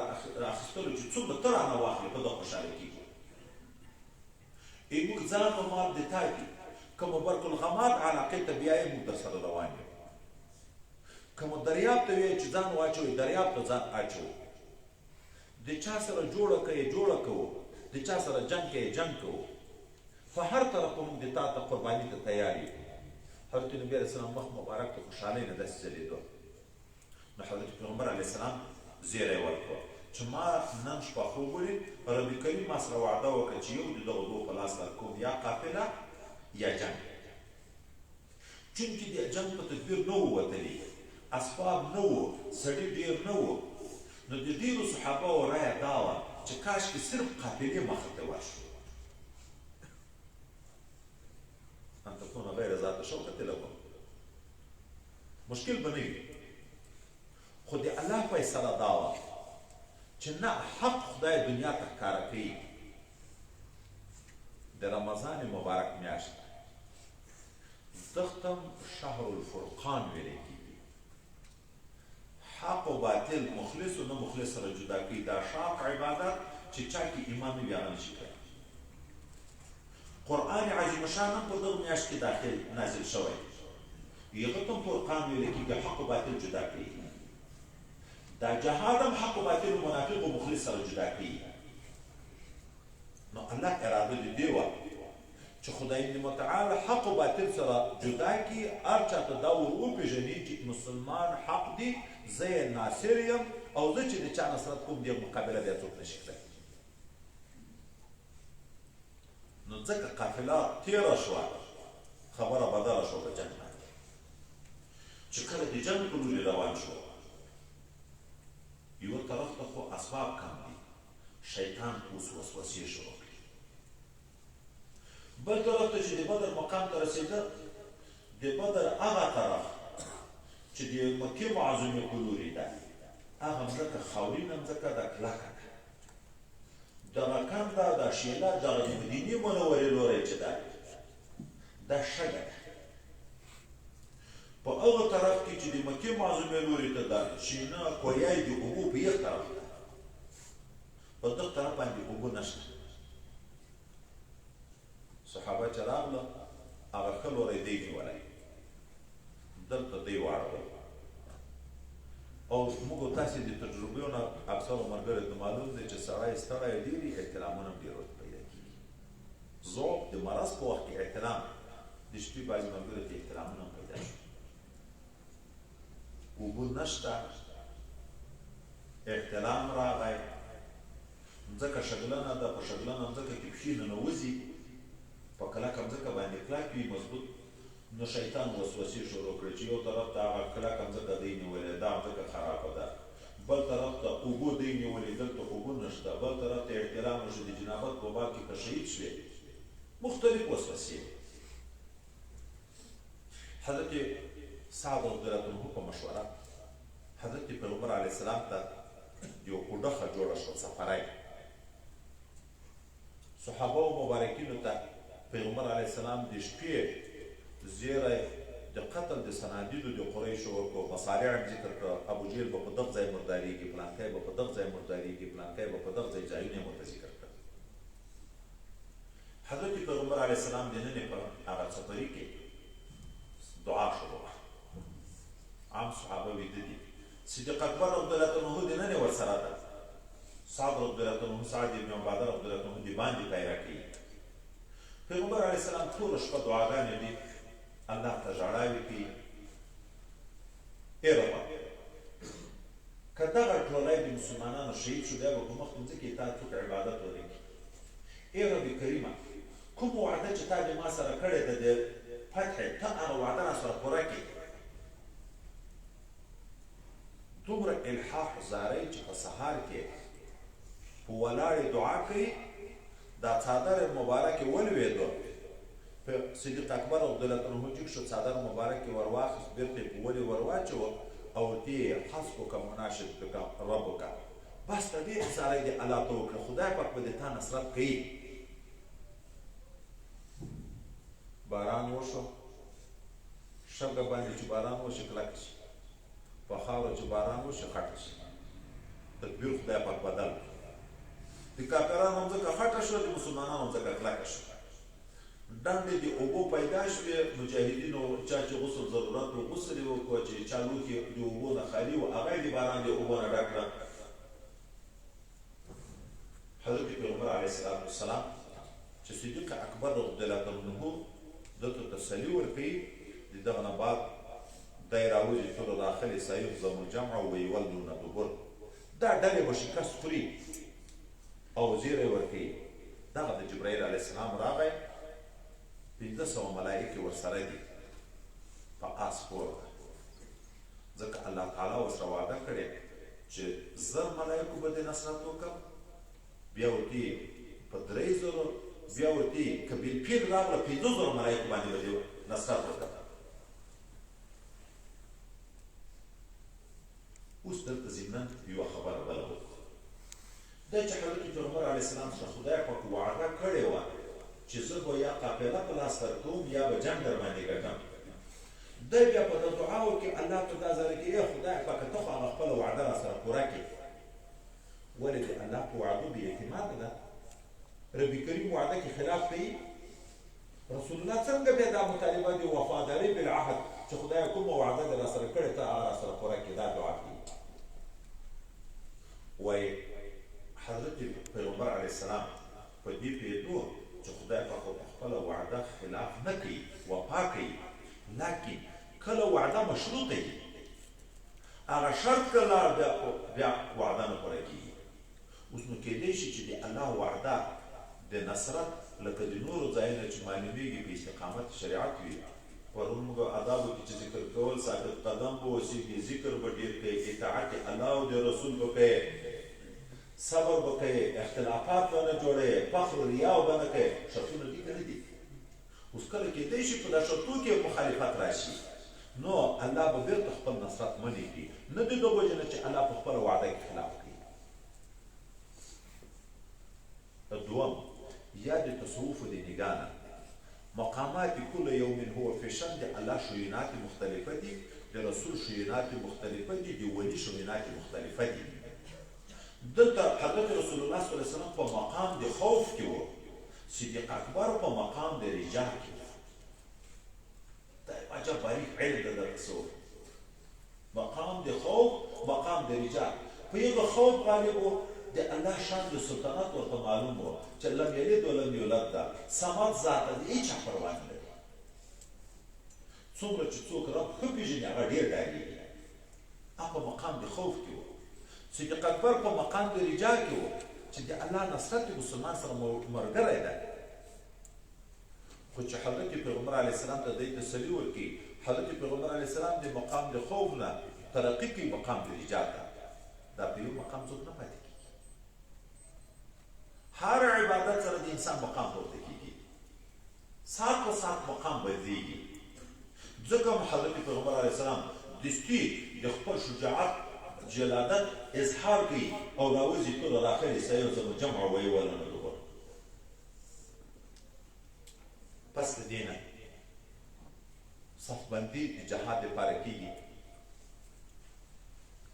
رااخیستلو چې څومره ته رانه واخلې په ده خوشحاله کېږو. موږ ځان و مال د تا دي، که مو برق الغماد علاقې ته بیایې موږ در سره روان یو، که مو دریاب ته ویې چې ځان واچوئ دریاب ته ځان اچوو، د چا سره جوړه که یې جوړه کوو، د چا سره جنګ که یې جنګ کوو، په هر طرف به موږ د تا ته قرباني ته تیار یو. حضرت نبي علیه السلام مخ مبارک ته خوشحالۍ نه داسې ځلېدو. نو حضرت پیغمبر علیه السلام زیری ورکړو چې ما نن شپه خوب ولید، رب کریم ما سره وعده وکړه چې یو د دغو دوو په لاس درکوم، یا قافله یا جنګ. چونکې د جنګ په تدبیر نه وو وتلي، اسباب نه وو، سړي ډېر نه وو، نو د ډېرو صحابهو رایه دا وه چې کاشکې صرف قافلې مخې ته ورشو. ان تكون غیر ذات شوکة لکم، مشکل به نه وي. خو د الله فیصله دا وه چې نه، حق خدای دنیا ته ښکاره کوي. د رمضان مبارک میاشت دختم شهر الفرقان ویلی کېږي. حق و باطل مخلص و نه مخلص سره جدا کوي دا شاق عبادت چې چا کې ایمان نه وي هغه نشي کولی قرآن عظیم شان هم په دغه میاشت کې داخل نازل شوی هغه ته هم فرقان ویل کېږي حق و باطل جدا کوي دا جهاد هم حق و باطل و منافق و مخلص سره جدا کوي نو الله اراده دې دی وه چې خدای متعال حق و باطل سره جدا کړي هر چا ته دا ور وپېژني چې مسلمان حق دی زه یې ناصر یم او زه چې د چا نصرت کوم دې مقابله بیا څوک نشي کړی نو ځکه قافله تېره شوه خبره بدله شوه په جنګ باندې چې کله د جنګ په لوري روان شو یوه طرف ته خو اسباب کم دي شیطان اوس وسوسې شروع کړي بل طرف ته چې د بدر مقام ته رسېده د بدر هغه طرف چې د مکې معظمې په لوري ده هغه مځکه خاورینه مځکه ده کلکه ده دغه کنده دا شیله دغه د مدینې منورې لوری چې ده دا شګه ده په هغه طرف کې چې د مکې معظمې لوري ته ده شینه کویای د اوبو په یخ طرف ده په دغه طرف باندې اوبه نشته صحابه چې راغله هغه ښه لوری دی نیولی دلته دی واړول او موږ تاسې د تجربو نه اکثرو ملګرو ته معلوم دی چې سړی ستړی ډېري احترامونه هم ډېر ورته پیدا کېږي ذوق د مرض په وخت کې احترام د شپې بعضې ملګرو ته احترامونه هم پیدا شي اوبه نشته احترام راغی مځکه شګلنه ده په شګلنه مځکه کې پښې ننوځي په کلکه مځکه باندې کلک وي مضبوط نو شیطان وسوسې شروع کړې چې یو طرف ته هغه کلکه مځکه دی نیولې دا مځکه خرابه ده بل طرف ته اوبه دی نیولې دلته اوبه نشته بل طرف ته احترام وشو د جنابت په باب کې که شهید شوې مختلف وسوسې حضرت سعد رضی الله عنه په مشوره حضرت پیغمبر علیه السلام ته یو کوډخه جوړه شوه سفری صحابه و مبارکینو ته پیغمبر علیه السلام د شپې زیری د قتل د صنادیدو د قریشو ورکړو مصارع هم ذکر کړه ابو جهل به په دغه ځای مرداریږي پلانکی به په دغه ځای مرداریږي پلانکی به په دغه ځای ځایونه یې ورته ذکر کړه حضرت پیغمبر علیه السلام د ننې په هغه سفري کې دعا شروع عام صحابه ویده دي صدیق اکبر رضی الله عنه د ننې ورسره ده سعد رضی الله عنه سعد بن عباده رضی الله عنه د باندې پیره کوي پیغمبر علیه السلام ټوله شپه دعاګانې دي الله ته ژړاوې کوي ای ربه که دغه ټولۍ د مسلمانانو شهید شو بیا به په مخ مځکې تا څوک عبادت ونه کړي ای رب کریمه کوم وعده چې تا د ما سره کړې ده د فتح ته هغه وعده راسره پوره کړي دومره الحاح زاری چې په سهار کې په ولاړې دعا کوي دا څادر مبارک ولوېدو صدیق اکبر رضی الله عنه جګ شو څادر مبارک ورواخیست بیرته یې په ولې ورواچوه او ورته یې حسبک مناشد بک ربک بس ته ډېر ساری دې الله ته وکړه خدای پاک به د تا نصرت کوي باران وشو شګه باندې چې باران وشي کلک شي په خاوره چې باران وشي خټه شي تدبیر خدای پاک بدل د کافرانو مځکه خټه شوه د مسلمانانو مځکه کلکه شوه ډنډې د اوبو پیدا شوې مجاهدینو چا چې غسل ضرورت و غسل یې وکړه چې چا لوښي د اوبو نه خالي و هغه یې د باران د اوبو نه ډک کړه حضرت پیغمبر علیه السلام چې صدیق اکبر رضی الله عنه دلته تسلي ورکوي د دغه نه بعد دی راوځي ټولو داخلې سیحزم الجمع ویولدون دبر دا ډلې به شکست خوري او زیری ورکوي دغه د جبرائیل علیه السلام راغی 1500 ملائکې ورسره دي په آس پور ځکه الله تعالی ورسره وعده کړې چې 1000 ملائکو به د نصرت وکړم بیا ورته په 3000 بیا ورته که بالفعل راغله 5000 ملائکو باندې به د نصرت وکړم اوس دلته ضمناً یوه خبره بله وکړو دا چې حضرت پیغمبر علیه السلام سره خدای پاک وعده کړې وه چې زه به یا قافله په لاس درکوم یا به جنګ در باندې ګټم دی بیا په دعا وکړي الله ته دا ځل کې ای خدای پاکه ته خو هغه خپله وعده راسره پوره کړې ولې د الله په وعدو بې اعتماده ده ربي کریم وعده کې خلاف کوي رسول الله څنګه بیا دا مطالبه دي وفاداري بالعهد چې خدای کومه وعده دې راسره کړې ته هغه راسره پوره کړي دا دعا کوي وایي حضرت پیغمبر علیه السلام په دې پوهېدو چې خدای پاک خپله وعده خلاف نه کوي وفا کوي لکن کله وعده مشروطه وي هغه شرط کله بیا وعده نه پوره کېږي اوس نو کېدی شي چې د الله وعده د نصرت لکه د نورو ځایونه چې معلومیږي په استقامت شریعت وي پرون موږ آدابو کې چې ذکر کول ثابت قدم به اوسېږي ذکر به ډېر کوي اطاعت الله او د رسول به کوي صبر به کوي اختلافات به نه جوړوي فخر ریا به نه کوي شرطونه دي که نه دي اوس کله کېدی شي په دا شرطو کې مخالفت راشي نو الله به بیرته خپل نصرت منې کړي نه د دغه وجې نه چې الله په خپله وعده کې خلاف کوي دوم یا د تصوف د نگاه مقامات کل یوم هو فی شان د الله شوینات مختلفه دي د رسول شوینات مختلفه دي د ولی شوینات مختلفه دي دلته حضرت رسول الله صلی الله علیه وسلم په مقام د خوف کې و صدیق اکبر په مقام د رجا کې و دا عجب باریک علم ده د تصوف مقام د خوف مقام د رجا په یوه خوف غالب و د الله شان د سلطنت ورته معلوم و چې لم یلد ولم یولد ده صمد ذات د هیچا پروا نه لري څومره چې څوک رب ښه پېژني هغه ډېر ډارېږي هغه په مقام د خوف کې و صدیق اکبر په مقام د رجا کې و چې د الله نصرت د مسلمان سره ملګری ده خو چې حضرت پیغمبر علیه السلام ته دوی تسلي ورکړي حضرت پیغمبر علیه السلام د مقام د خوف نه ترقي کوي مقام د رجا ته دا په یو مقام څوک نه پاتې کېږي هر عبادت سره د انسان مقام پورته کېږي ساعت په ساعت مقام بدلېږي ځکه حضرت پیغمبر علیه السلام دستي د خپل شجاعت جلادت اظهار کوي او راوځي ټول راخلي سيهزم الجمع ويولن الدبر پس د دې نه صفبندي د جهاد لپاره کېږي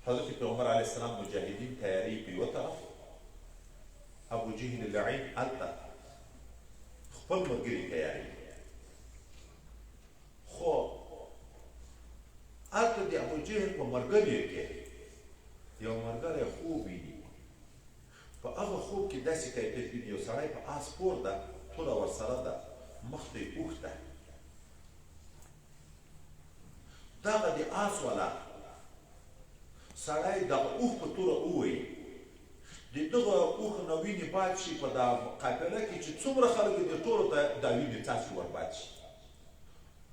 حضرت پیغمبر علیه السلام مجاهدین تیاری په یوه طرف ابو جهل اللعین هلته خپل ملګري تیاری خو هلته د ابو جهل په ملګریو کې یو ملګری خوب ویني په هغه خوب کې داسې کیفیت ویني یو سړی په آس پور ده توره ورسره ده مخ ته یې اوښ ده دغه د آس والا سړی دغه اوښ په توره ووایي د دغه اوښ نه وینې باد شي په دا قافله کې چې څومره خلک دي ټولو ته دا وینې څاڅکي ور باد شي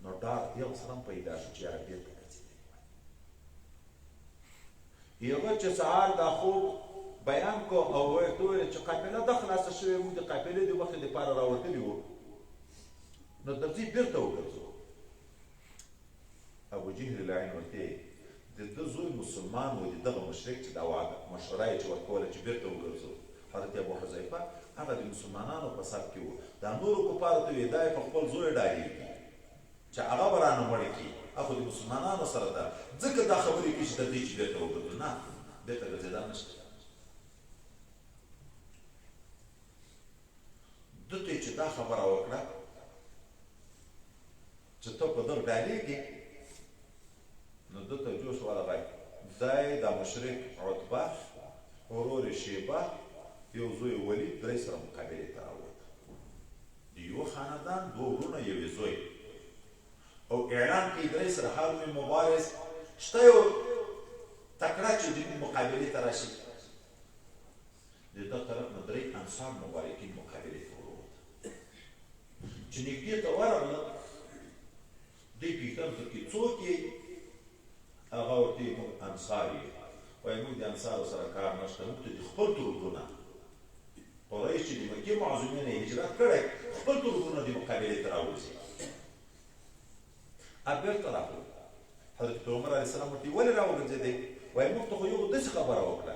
نو ډار یو سره هم پیدا شو چې هغه بېرته یوه چې سهار دا خوب بیان کو او ورته وویل چې قافله ده خلاصه شوې موږ د قافلې د وخت دپاره راوتلي وو نو درځي بېرته وګرځو ابو جهل لعین ورته د ده زوی مسلمان و د دغه مشرک چې دا مشوره یې چې ورکوله چې بېرته وګرځو حضرت ابو حذیفه هغه د مسلمانانو په صف کې و دا نورو کفارو ته ویې دا یې په خپل زوی ډارېږي چې هغه به رانه مړ کړي خو د مسلمانانو سره ده ځکه دا خبرې کوي چې تر دې چې بېرته وګرځو نه بېرته ګرځېدا نشته ده ته چې دا خبره وکړه چې ته په دغه ډارېږې نو ده ته جوش ورغی دی دا مشرک عتبه ورور یې شیبه یو زوی ولید درې سره مقابلې ته راووت د یوه خاندان دوه ورونه یوې زوی او اعلان کوي درې سره هاروي مبارز شته یو تکړه چې د مقابلې ته راشي د ده طرف نه درې انصار مبارکین مقابلې ته وروت چې نږدې ته ورغله دوی پوښتنه وکړه چې څوک یې هغه ورته یې موږ انصار یو وایي موږ د انصارو سره کار نشته موږ ته د خپل تربونه قریش چې د مکې معظمې نه هجرت کړی خپل تربونه د مقابلې ته راوځي بیرته راغلو حضرت پیغمبر علیه السلام ورته ولې راوګرځېدی وایي موږ ته خو یو داسې خبره وکړه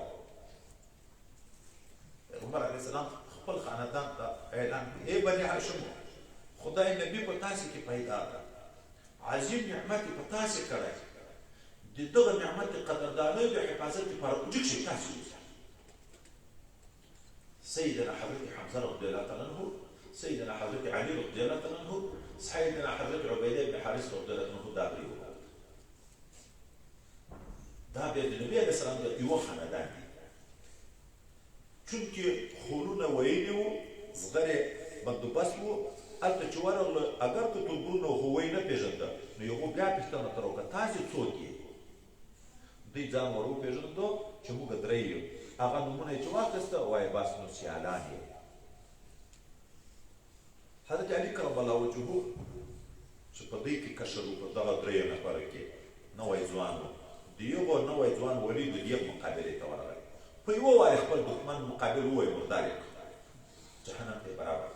پیغمبر علیه السلام خپل خاندان ته اعلان کړي ای بني هاشم خدای نبي په تاسې کې پیدا ده عظیم نعمت په تاسې کړی د دغه نعمت قدردانۍ د حفاظت لپاره وجود شي تاسې وکړئ. سیدنا حضرت حمزه رضی الله تعالی عنه، سیدنا حضرت علی رضی الله تعالی عنه، سیدنا حضرت عبیده بن حارث رضی الله عنه دا پرېښودل. دا بیا د نبي علیه السلام د یوه خاندان دي، چونکې خولونه ویلي وو، زغرې بندوبست وو. هلته چې ورغله اگر که تربرونه خو وی نه پېژنده، نو یوه بیا پوښتنه ترې وکړه تاسې څوک یې؟ دوی ځان ور وپېژنده چې موږ درې یو. هغه نومونه یې چې واخیسته وایي بس نو سیالان یې. حضرت علي کرم الله وجهه چې په دوی کې کشر و، په دغه دریو نفره کې نوی ځوان و، د یوه نوی ځوان ولي د دې مقابلې ته ورغی. په یوه وارې خپل دښمن مقابل ووایي مردار یې کړ، جهنم ته یې برابر.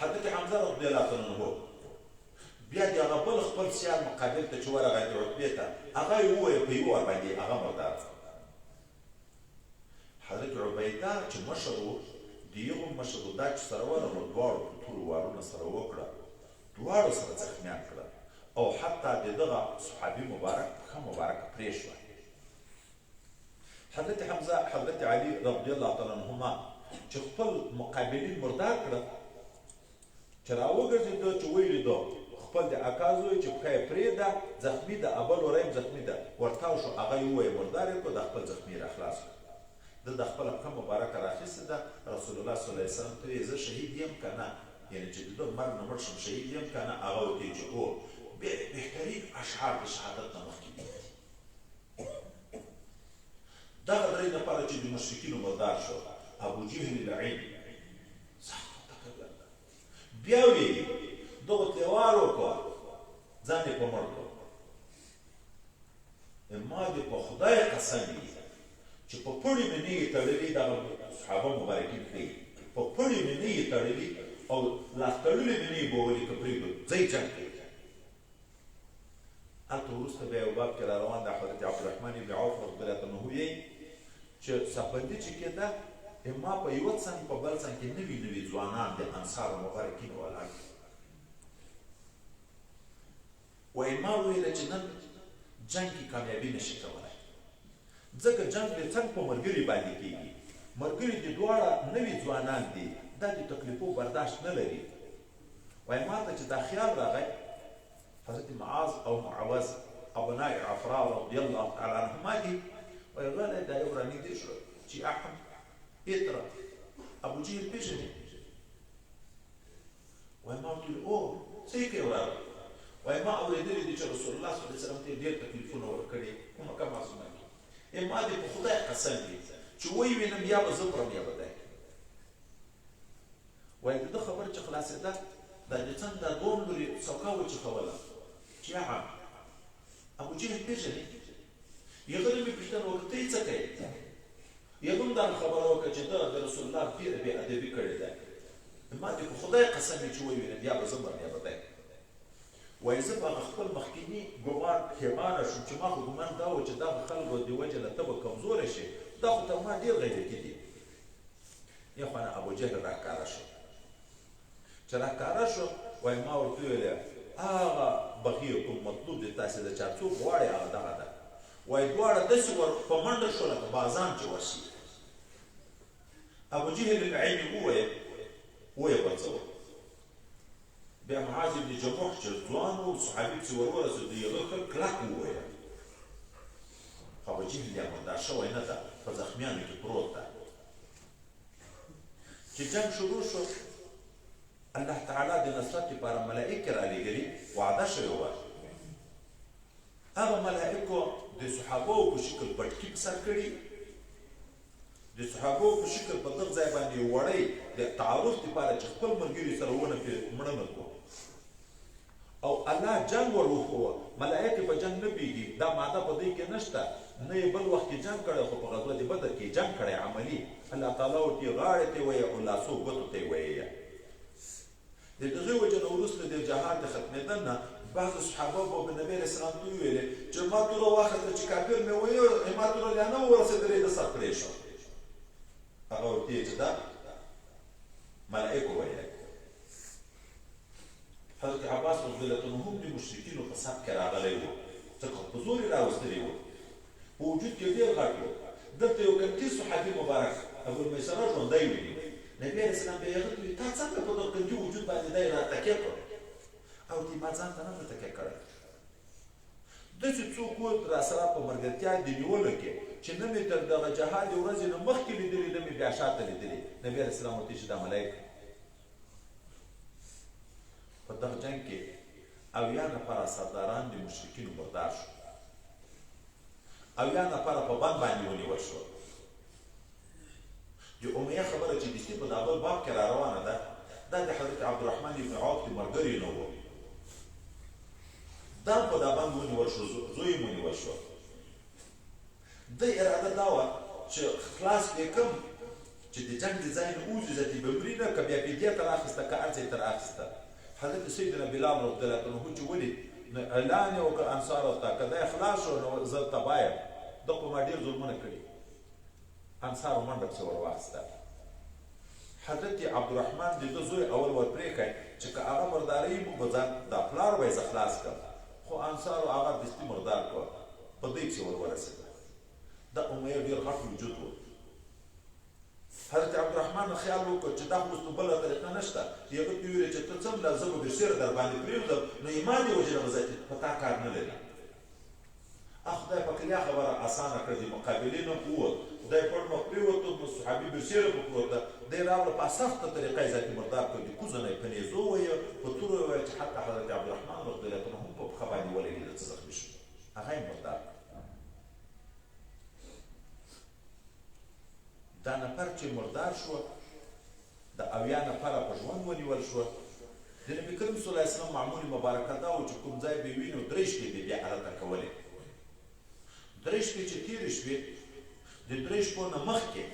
حضرت حمزه رضی الله تعالی عنه بیا د هغه بل خپل سیال مقابل ته چې ورغی د عتبې ته، هغه یې وویل په یوه وار باندې هغه مردار. حضرت عبیده چې مشر و، د یغو مشر و، دا چې سره ورغلو دواړو په تورو وارونه سره وکړه، دواړو سره زخمیان کړه، او حتی د دغه صحابي مبارک پښه مبارکه پرې شوه. حضرت حمزه، حضرت علي رضی الله تعالی عنهما چې خپل مقابلین مردار کړه، چې راوګرځېده چې ویلي ده خپل د اکا زوی چې پښه یې پرېږده زخمي ده، ابل وری زخمي ده، ورتاو شو، هغه یې ووایي مردار یې کړو، د خپل زخمي را خلاص کړ. ده د خپله پښه مبارکه راخیستې ده، رسول الله صلی الله علیه وسلم ته یې زه شهید یم که نه، یعنې چې د ده مرګ نه مړ شم شهید یم که نه؟ هغه ورته یې چې هو. بهترین اشعار د شهادت نه مخکې دي. دغه درې نفره چې د مشرکینو مردار شو، ابو جهل لعین سخت متکبر ده، بیا ویلي دغه تلوار وکړه ځان یې په مړ کړ. ما دې په خدای قسم وي چې په پړي مې نه یې تړلي، دغه صحابه مبارکین ښیي، په پړي مې نه یې تړلي او لاس تړلي مې نه یې بولي که پرېږدو ځئ جنګ کوي. هلته وروسته بیا یو باب کې را روان ده، حضرت عبدالرحمن بن عوف رضی الله عنه یې چې صفبندي چې کېده، ما په یوه څنګ په بل څنګ کې نوي نوي ځوانان د انصارو مبارکین ولاړ دي. وایي ما ویله چې نن جنګ کې کامیابي نشي کولی، ځکه جنګ د څنګ په ملګري باندې کېږي، ملګري د دواړه نوي ځوانان دي، دا د تکلیفو برداشت نه لري. وایي ما ته چې دا خیال راغی، حضرت معاذ او معوذ ابناء عفراء رضی الله تعالی عنهما دي، وایي غلی دا یو رانږدې شو چې احم اطرا ابو جهل پېژنې؟ وایي ما ورته ویل او څه یې کوې وراره؟ وایي ما اورېدلي دي چې رسول الله صلی الله علیه وسلم ته یې ډېر تکلیفونه ورکړي، کومه کم معصومه کې. ما دې په خدای قسم وي چې ویې وینم یا به زه پرم یا به دی. وایي د ده خبره چې خلاصېده، دا د څنګ دا دوم لورې څوکه وچښوله چې یا عم ابو جهل پېژنې؟ هغه مې پوښتنه وکړه ته یې څه کوې؟ هغه هم دا خبره وکړه چې ده د رسول الله ډېره بې ادبي کړې ده. ما دې په خدای قسم وي چې ویې وینم یا به زه مرم یا به دی. وایي زه په هغه خپل مخکیني ګمان پښېمانه شوم چې ما خو ګمان دا و چې دغه خلکو د وجې نه ته به کمزوری شي، دا خو تر ما ډېر غیرتي دي. یو خو نه ابو جهل راښکاره شو، چې راښکاره شو، وایي ما ورته وویل هغه بخیر کوم مطلوب دی تاسې د چا څوک غواړئ هغه دغه ده. وایي دواړه داسې ور په منډه شو لکه بازان چې ورشي. ابو جهل العین وویل ویې غورځوه. بیا معاذ بن جموح چې ځوان و صحابي چې ور ورسېد، هغه ښه کلک وویل. ابو جهل یا مردار شوی نه ده، په زخمیانو کې پروت ده. چې جنګ شروع شو، الله تعالی د نصرت لپاره ملائکې رالیږلي، وعده شوې وه. هغه ملائکو د صحابو په شکل پټکي په سر کړي، د صحابو په شکل په دغه ځای باندې وړی د تعارف لپاره چې خپل ملګري سره ونه پرې مړنه کړو. او الله جنګ ور وښوه، ملائکې په جنګ نه پوهېږي، دا ماده په دوی کې نشته، نه یې بل وخت کې جنګ کړی، خو په غزوه بدر کې جنګ کړی عملي. الله تعالی ورته غاړې ته وایي او لاسو ګوتو ته یې وایي. د دغې وجې نه وروسته د جهاد د ختمېدن نه بعضو صحابه به نبي علیه السلام ته وویلې چې ما توره واخیسته چې کافر مې ویل، ما توره لا نه ورسېدلې د سر پرې شو. هغه ورته چې دا ملائکو ویل. حضرت عباس رضی الله عنه هم د مشرکینو په صف کې راغلی و ځکه په زور یې راوستلي وو په وجود کې ډېر غټ و دلته یو قمطي صحابي مبارک ابوالمیسره ژوندی ویني نبي علیه السلام به یې هغه ته وایي تا څنګه په دغه قمطي وجود باندې دی راتکیه کړ او ورته ما ځان ته نه ده تکیه کړی داسې څوک و راسره په ملګرتیا د نیولو کې چې نه مې تر دغه جهاد ورځې نه مخکې لیدلي نه مې بیا شاته لیدلي نبي علیه السلام ورته چې دا ملایکه په دغه جنګ کې اویا نفره سرداران د مشرکینو مردار شو اویا نفره په بند باندې ونیول شو د امیه خبره چې دستي په دا بل باب کې را روانه ده دا د حضرت عبدالرحمن ابن عوف د ملګري نه و دا په دا باندې ونیول شو زوی یې ونیول شو د اراده دا وه چې خلاص پرې کړم چې د جنګ د ځای نه وځي ذاتي به مري نه که بیا فدیه تر اخیسته که هر ځای تر اخیسته حضرت سیدنا بلال رضی الله عنه چې ولید نو اعلان یې وکړ انصارو ته که دی خلاص شو نو زه تباه یم ده خو ما ډېر ظلمونه کړي انصارو منډه پسې ور واخیسته حضرت عبدالرحمن د ده زوی اول ور پرېښی چې که هغه مردارۍ مو به ځان دا پلار به یې زه خلاص کړم خو انصارو هغه دستي مردار کړ په دوی پسې ور ورسېده دا امیه ډېر غټ وجود و حضرت عبدالرحمن خیال وکړ چې دا خو اوس نو بله طریقه نشته هغه ته ویلې چې ته څومره زه به برسېره در باندې پرېږدم نو ایمان دې وجنه به ذاتي په تا کار نه لري خدای پاک یا خبره اسانه کړه د مقابلې نه ووت خدای پړ مخ پرېوتو نو صحابي برسېره په پروت ده دی راغله په سخته طریقه یې ذاتي مردار کړ د کوزه نه یې په نیزو وویه په تورو یې وویه چې حتی حضرت عبدالرحمن رضی الله عنه هم په پښه باندې ولګېده څه زخمي شو هغه یې مردار کړ دا نفر چې مردار شو د اویا نفره په ژوند ونیول شو د نبي کریم صلی الله علیه وسلم معمولي مبارکه دا و چې کوم ځای به وي نو درې شپې به بیا هلته کولې درې شپې چې تېرې شوې د درې شپو نه مخکې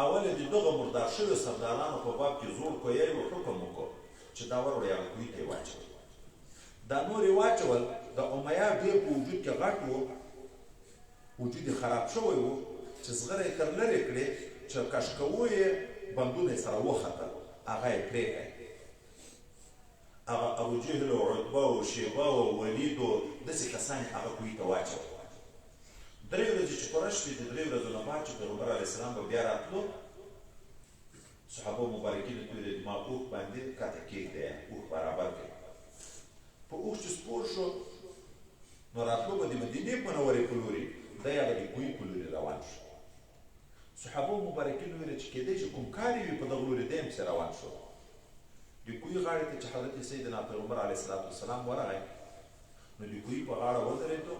اول د دغه مردار شوي سردارانو په باب کې زوړ کویی و حکم وکړ چې دا وروړی هغه کوهي ته یې واچول دا نور یې واچول د امیه ډېر په وجود کې غټ و وجود یې خراب شوی و چې زغره یې تر لرې کړې چې کشکوو یې بندونه یې سره وختل هغه یې پرېږی هغه ابوجهل و عتبه و شیبه و ولید و داسې کسان یې هغه کوهي ته واچول درې ورځې چې پوره شوې د درې ورځو نه بعد چې پیغمبر علیه السلام به بیا راتلو صحابه مبارکینو ته ویل ما اوښ باندې کته کېږدی اوښ برابر کړي په اوښ چې سپور شو نو راتلو به د مدینې منورې په لوري دی هغه د کوهي په لوري روان شو صحابه مبارکینو ویل چې کېدی چې کوم کار وي په دغه لوري دی هم پسې روان شو د کوهي غاړې ته چې حضرت سیدنا پیغمبر علیه السلام ورغی نو د کوهي په غاړه ودرېدو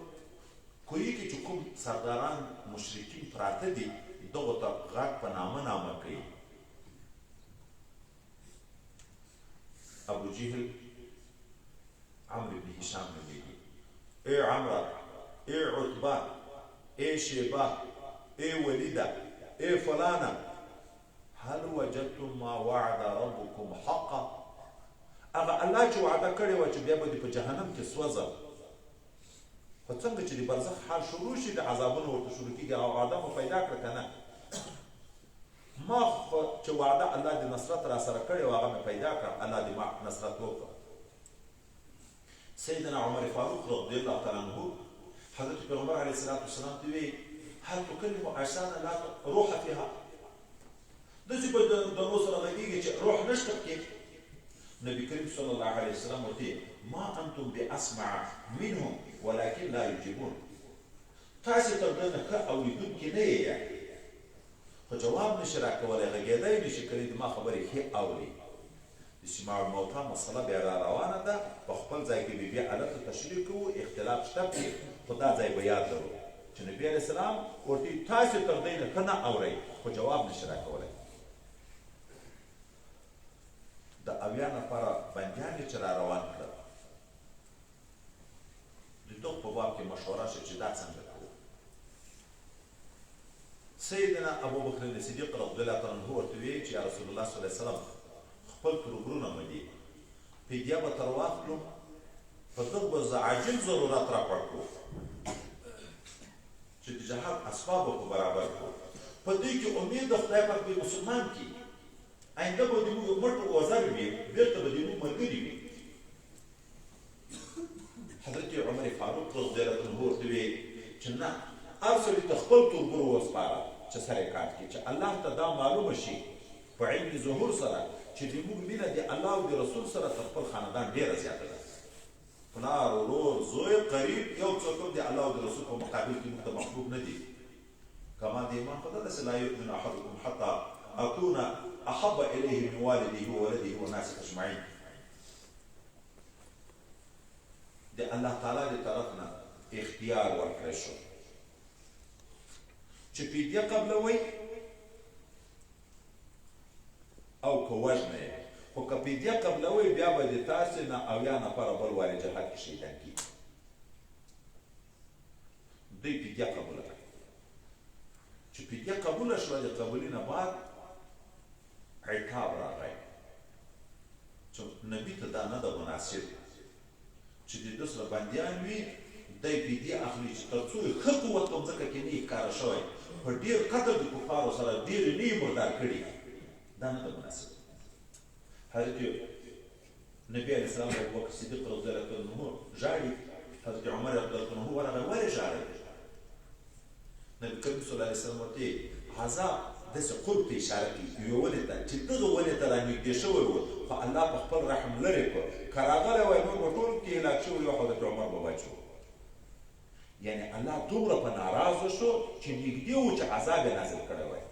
کوهي کې چې کوم سرداران مشرکین پراته دي دغو ته غږ په نامه کوي ابو جهل عمرو بن هشام نومېږي ای عمره ای عتبه ای شیبه ای ولیده ای فلانه هل وجدتم ما وعد ربكم حقا هغه الله چې وعده کړې وه چې بیا به دې په جهنم کې سوځم خو څنګه چې د برزخ حال شروع شي د عذابونو ورته شروع کېږي او وعده مو پیدا کړه که نه ما خو چې وعده الله د نصرت را سره کړې وه هغه مې پیدا کړه الله دې ما نصرت وکړه سیدنا عمر فاروق رضی الله تعالی عنه حضرت پیغمبر علیه السلام ته وی هل تکلم عشانا لا روح فيها داسې به د نو سره غږېږي چې روح نشته پکې نبي کریم صلی الله علیه وسلم ورته ما انتم باسمع منهم ولكن لا يجيبون تاسې تر ده نه ښه اورېدونکي نه یې خو جواب نشي راکولی غږېدی نشي کړی د ما خبرې ښې اوري د سماع الموتا مسله بیا را روانه ده په خپل ځای کې به بیا هلته تشریح کوو اختلاف شته پکې خو دا ځای به یاد لرو چې نبي علیه السلام ورته تاسې تر دی نه ښه نه اورئ خو جواب نشي راکولی د اویا نفره بندیان یې چې را روان کړل د دغه په باب کې مشوره شوه چې دا څنګه کوو سیدنا ابوبکر صدیق رضی الله تعالی عنه ورته ویل چې یا رسول الله صلی الله علیه وسلم خپل تربرونه مې دي فدیه به تر واخلو په دغه به زه عاجل ضرورت راپړ کړو چې د جهاد اسباب به برابر کړو په دې کې امید د خدای پاک به مسلمان کړي آینده به د موږ مټ وزر وي بېرته به د موږ ملګري وي. حضرت عمر فاروق رضی الله عنه ورته وی چې نه هر سړي ته خپل تربور وسپاره چې سره یې کار کړي، چې الله ته دا معلومه شي په علم ظهور سره چې د موږ مینه د الله او د رسول سره تر خپل خاندان ډېره زیاته ده. پلار، ورور، زوی، قریب یو څوک هم د الله او د رسول په مقابل کې موږ ته محبوب نه دي. کما د ایمان په دغسې لا یؤمن احدکم حتی اکون احب الیه من والده وولده والناس اجمعین. د الله تعالی د طرف نه اختیار ورکړی شو چې فدیه قبلوئ او که وژنه یې، خو که فدیه قبلوئ بیا به د تاسې نه 80 نفره بل وارې جهاد کې شهیدان کېږي. دوی فدیه قبوله کړه. چې فدیه قبوله شوه د قبولي نه بعد عتاب راغی چې نبي ته دا نه ده مناسب چې د ده سره بندیان وي دی فدیه اخلي چې تر څو یې ښه قوت په مځکه کې نه یې ښکاره شوی، په ډېر قدر د کفارو سره ډېرې نه یې مردار کړي، دا نه ده مناسب. حضرت نبي علیه السلام ابوبکر صدیق رضی الله عنه ژاړي، حضرت عمر رضی الله عنه ورغی ولې ژاړئ؟ نبي کریم صلی الله علیه وسلم ورته عذاب داسې قرب ته اشاره کوي یوې ونې ته چې دغه ونې ته رانږدې شوی و، خو الله په خپل رحم لرې کړ. که راغلی وای نور به ټول کې هلاک شوي وو، حضرت عمر به بچ و. یعنې الله دومره په ناراضه شو چې نږدې و چې عذاب یې نازل کړی وای.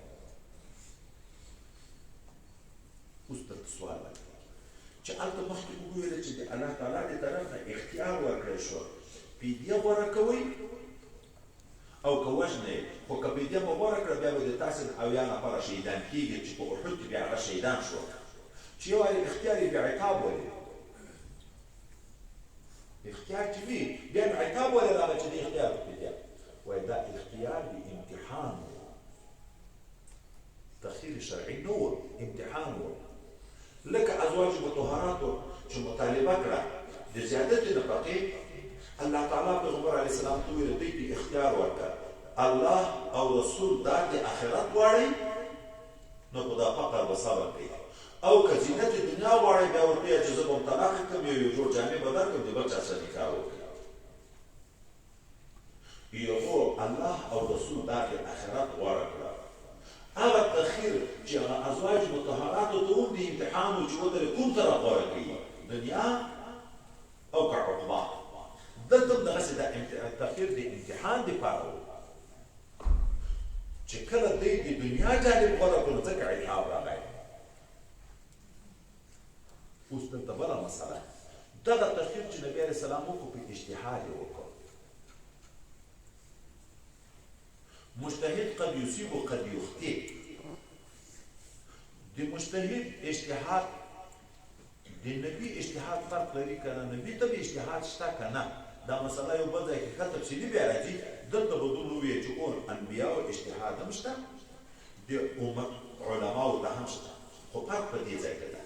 اوس درته سوال ورکوي چې هلته مخکې وویله چې د الله تعالی د طرف نه اختیار ورکړی شو فدیه غوره کوئ او که وژنه یې، خو که فدیه مو غوره کړه بیا به د تاسې 80 نفره شهیدان کېږي چې په احد کې بیا هغه شهیدان شو. چې یو وارې اختیار یې بیا عتاب ولې اختیار چې وي بیا نو عتاب ولې راغی چې د اختیار فدیه وایي دا اختیار د امتحان و، تخییر شرعي نه و، امتحان و. لکه ازواج مطهراتو چې مطالبه کړه د زیادت نفقې، الله تعالی پیغمبر علیه السلام ته ویل دوی ته اختیار ورکړه الله او رسول دا د آخرت غواړئ نو په دا فقر به صبر کوي، او که زینت دنیا غواړئ بیا ورته وایه چې زه به هم طلاق کړم یو جوړ جامې به درکړم د بل چا سره نکاح وکړي. یو الله او رسول دا د آخرت غوره کړه. هغه تخیر چې هغه ازواج مطهراتو ته هم د امتحان و چې ودرې کوم طرف غوره کوي، دنیا او که عقبه. دلته هم دغسې دا تخیر د امتحان دپاره و چې کله دی د دنیا جانب غوره کړو ځکه عتاب راغی. اوس دلته بله مسله دغه تخیر چې نبي علیه السلام وکړو په اجتهاد یې وکړو. مجتهد قد یصیب و قد یخطئ. د مجتهد اجتهاد د نبي اجتهاد فرق لري که نه؟ نبي ته به اجتهاد شته که نه؟ دا مسله یو بل ځای کې ښه تفصیلي بیا راځي. دلته به دوی ووایي چې اول انبیاو اجتهاد هم شته، د امت علماو ته هم شته، خو فرق په دې ځای کې ده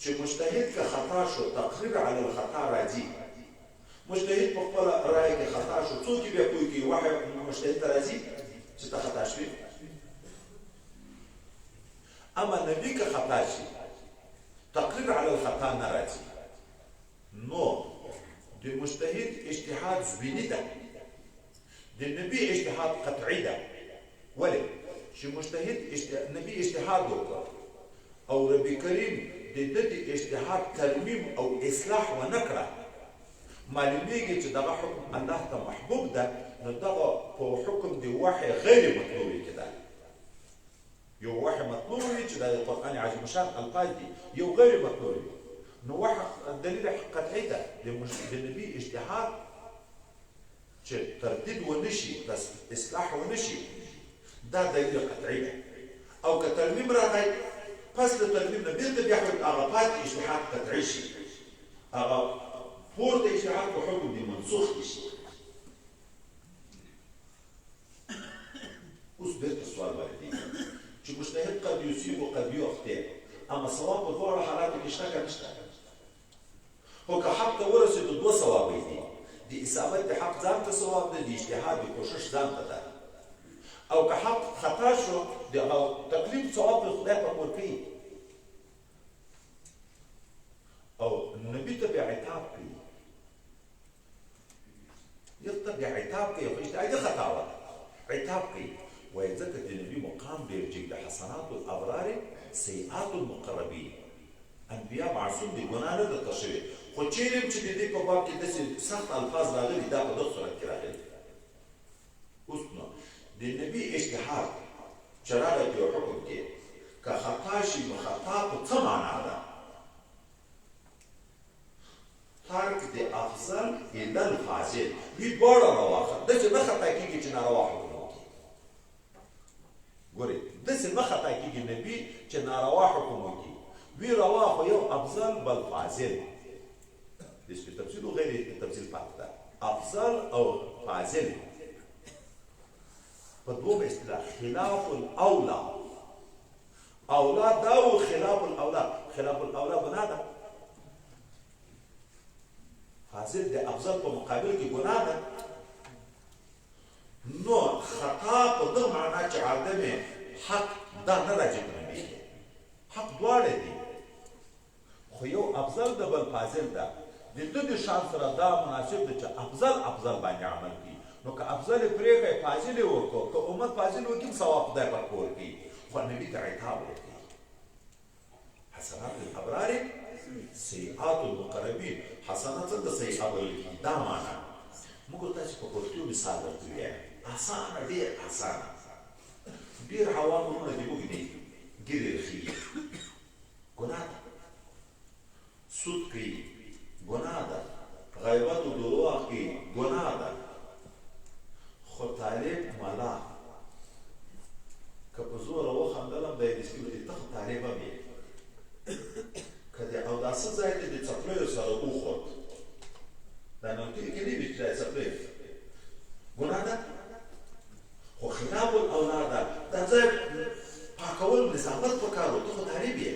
چې مجتهد که خطا شو تقریر علی الخطا راځي. مجتهد په خپله رایه کې خطا شو، څوک یې بیا پوه کوي؟ وحی مجتهد ته راځي چې ته خطا شوې. اما نبي که خطا شي تقریر علی الخطا نه راځي. نو د مجتهد اجتهاد زویني ده، د نبي اجتهاد قطعي ده. ولې؟ چې مجتهد نبي اجتهاد وکړ او رب کریم د ده د اجتهاد ترمیم او اصلاح ونه کړه، معلومیږي چې دغه حکم الله ته محبوب ده، نو دغه په حکم د وحی غیر مطلوبي کې ده. یو وحی مطلوب وي چې دا د قرآن عظیم الشان الفاظ دي، یو غیر مطلوب وي نو وحی دلیل قطعي ده. د نبي اجتهاد چې تردید ونه شي، اصلاح ونه شي، دا دلیل قطعي ده. او که ترمیم راغی پس د ترمیم نه بېرته بیا هغه پاتې اجتهاد قطعي شي، هغه پورته اجتهاد په حکم دې منسوخ شي. اوس بېرته سوال واردېږي چې مجتهد قد یصیب و قد یخطئ، اما ثواب په دواړو حالاتو کې شته که نشته؟ خو که حق ته ورسېدو دوه ثوابه دي، د اصابت د حق ځان ته ثواب ده، د اجتهاد د کوشش ځان ته ده. او که حق خطا شو د تکلیف ثواب د خدای پاک ورکوي او نبي ته بیا عتاب کوي یو ته بیا عتاب کوي خو اجتهادي خطا وه عتاب کوي وایي ځکه د نبي مقام ډېر جګ د حسنات الابرار سیئات المقربین انبیا معصوم دي ګناه نه درته شوې خو چیرې چې د دې په باب کې داسې سخت الفاظ راغلي دا په دغه صورت کې راغلي اوس نو د نبي اجتهاد چې راغلی په یو حکم کې که خطا شي نو خطا په څه معنا ده ترک د افضل الی الفاضل وي دواړه رواخه داسې نه خطا کېږي چې ناروا حکم وکړي ګورئ داسې نه خطا کېږي نبي چې ناروا حکم وکړي وی روا خو یو افضل بل فاضل دې په تفصیل او غیر تفصیل پاتې ده افضل او فاضل په دوه اصطلاح خلاف الاولى اولاد دا او خلاف الاولاد خلاف الاولاد ګناه ده فاضل د افضل په مقابل کې ګناه ده نو خطا په دغه معنا چې عدم حق دا نه راځي حق دواړه دي خو یو افضل د بل فاضل ده د ده د شان سره دا مناسب ده چې افضل باندې عمل کړي نو که افضل یې پرېږی فاضل یې وکړو که امت فاضل وکړي ثواب خدای پاک ورکوي خو نبي ته عتاب ورکوي حسنات الابرار سیئات المقربین حسنات څنګه سیئات ولیکي دا معنا موږ تاسو په پښتو مثال درته ویایم اسانه ډېر اسانه ډېر عواملونه دي موږ دي ګیرې رخیږي ګناه ده سود کوي ګناه ده غیبت و دروغ کوي ګناه ده خو طالب ملا که په زوره وخندلم دی دسکي به ته خو طالب هم یې که د اوداسه ځای ته د څپلیو سره وخوت دا نوکلي کې نه وي چې دا څپلی ګناه ده خو خلاف الاولاد ده دا ځای پاکول نظافت پکار و ته خو طالب یې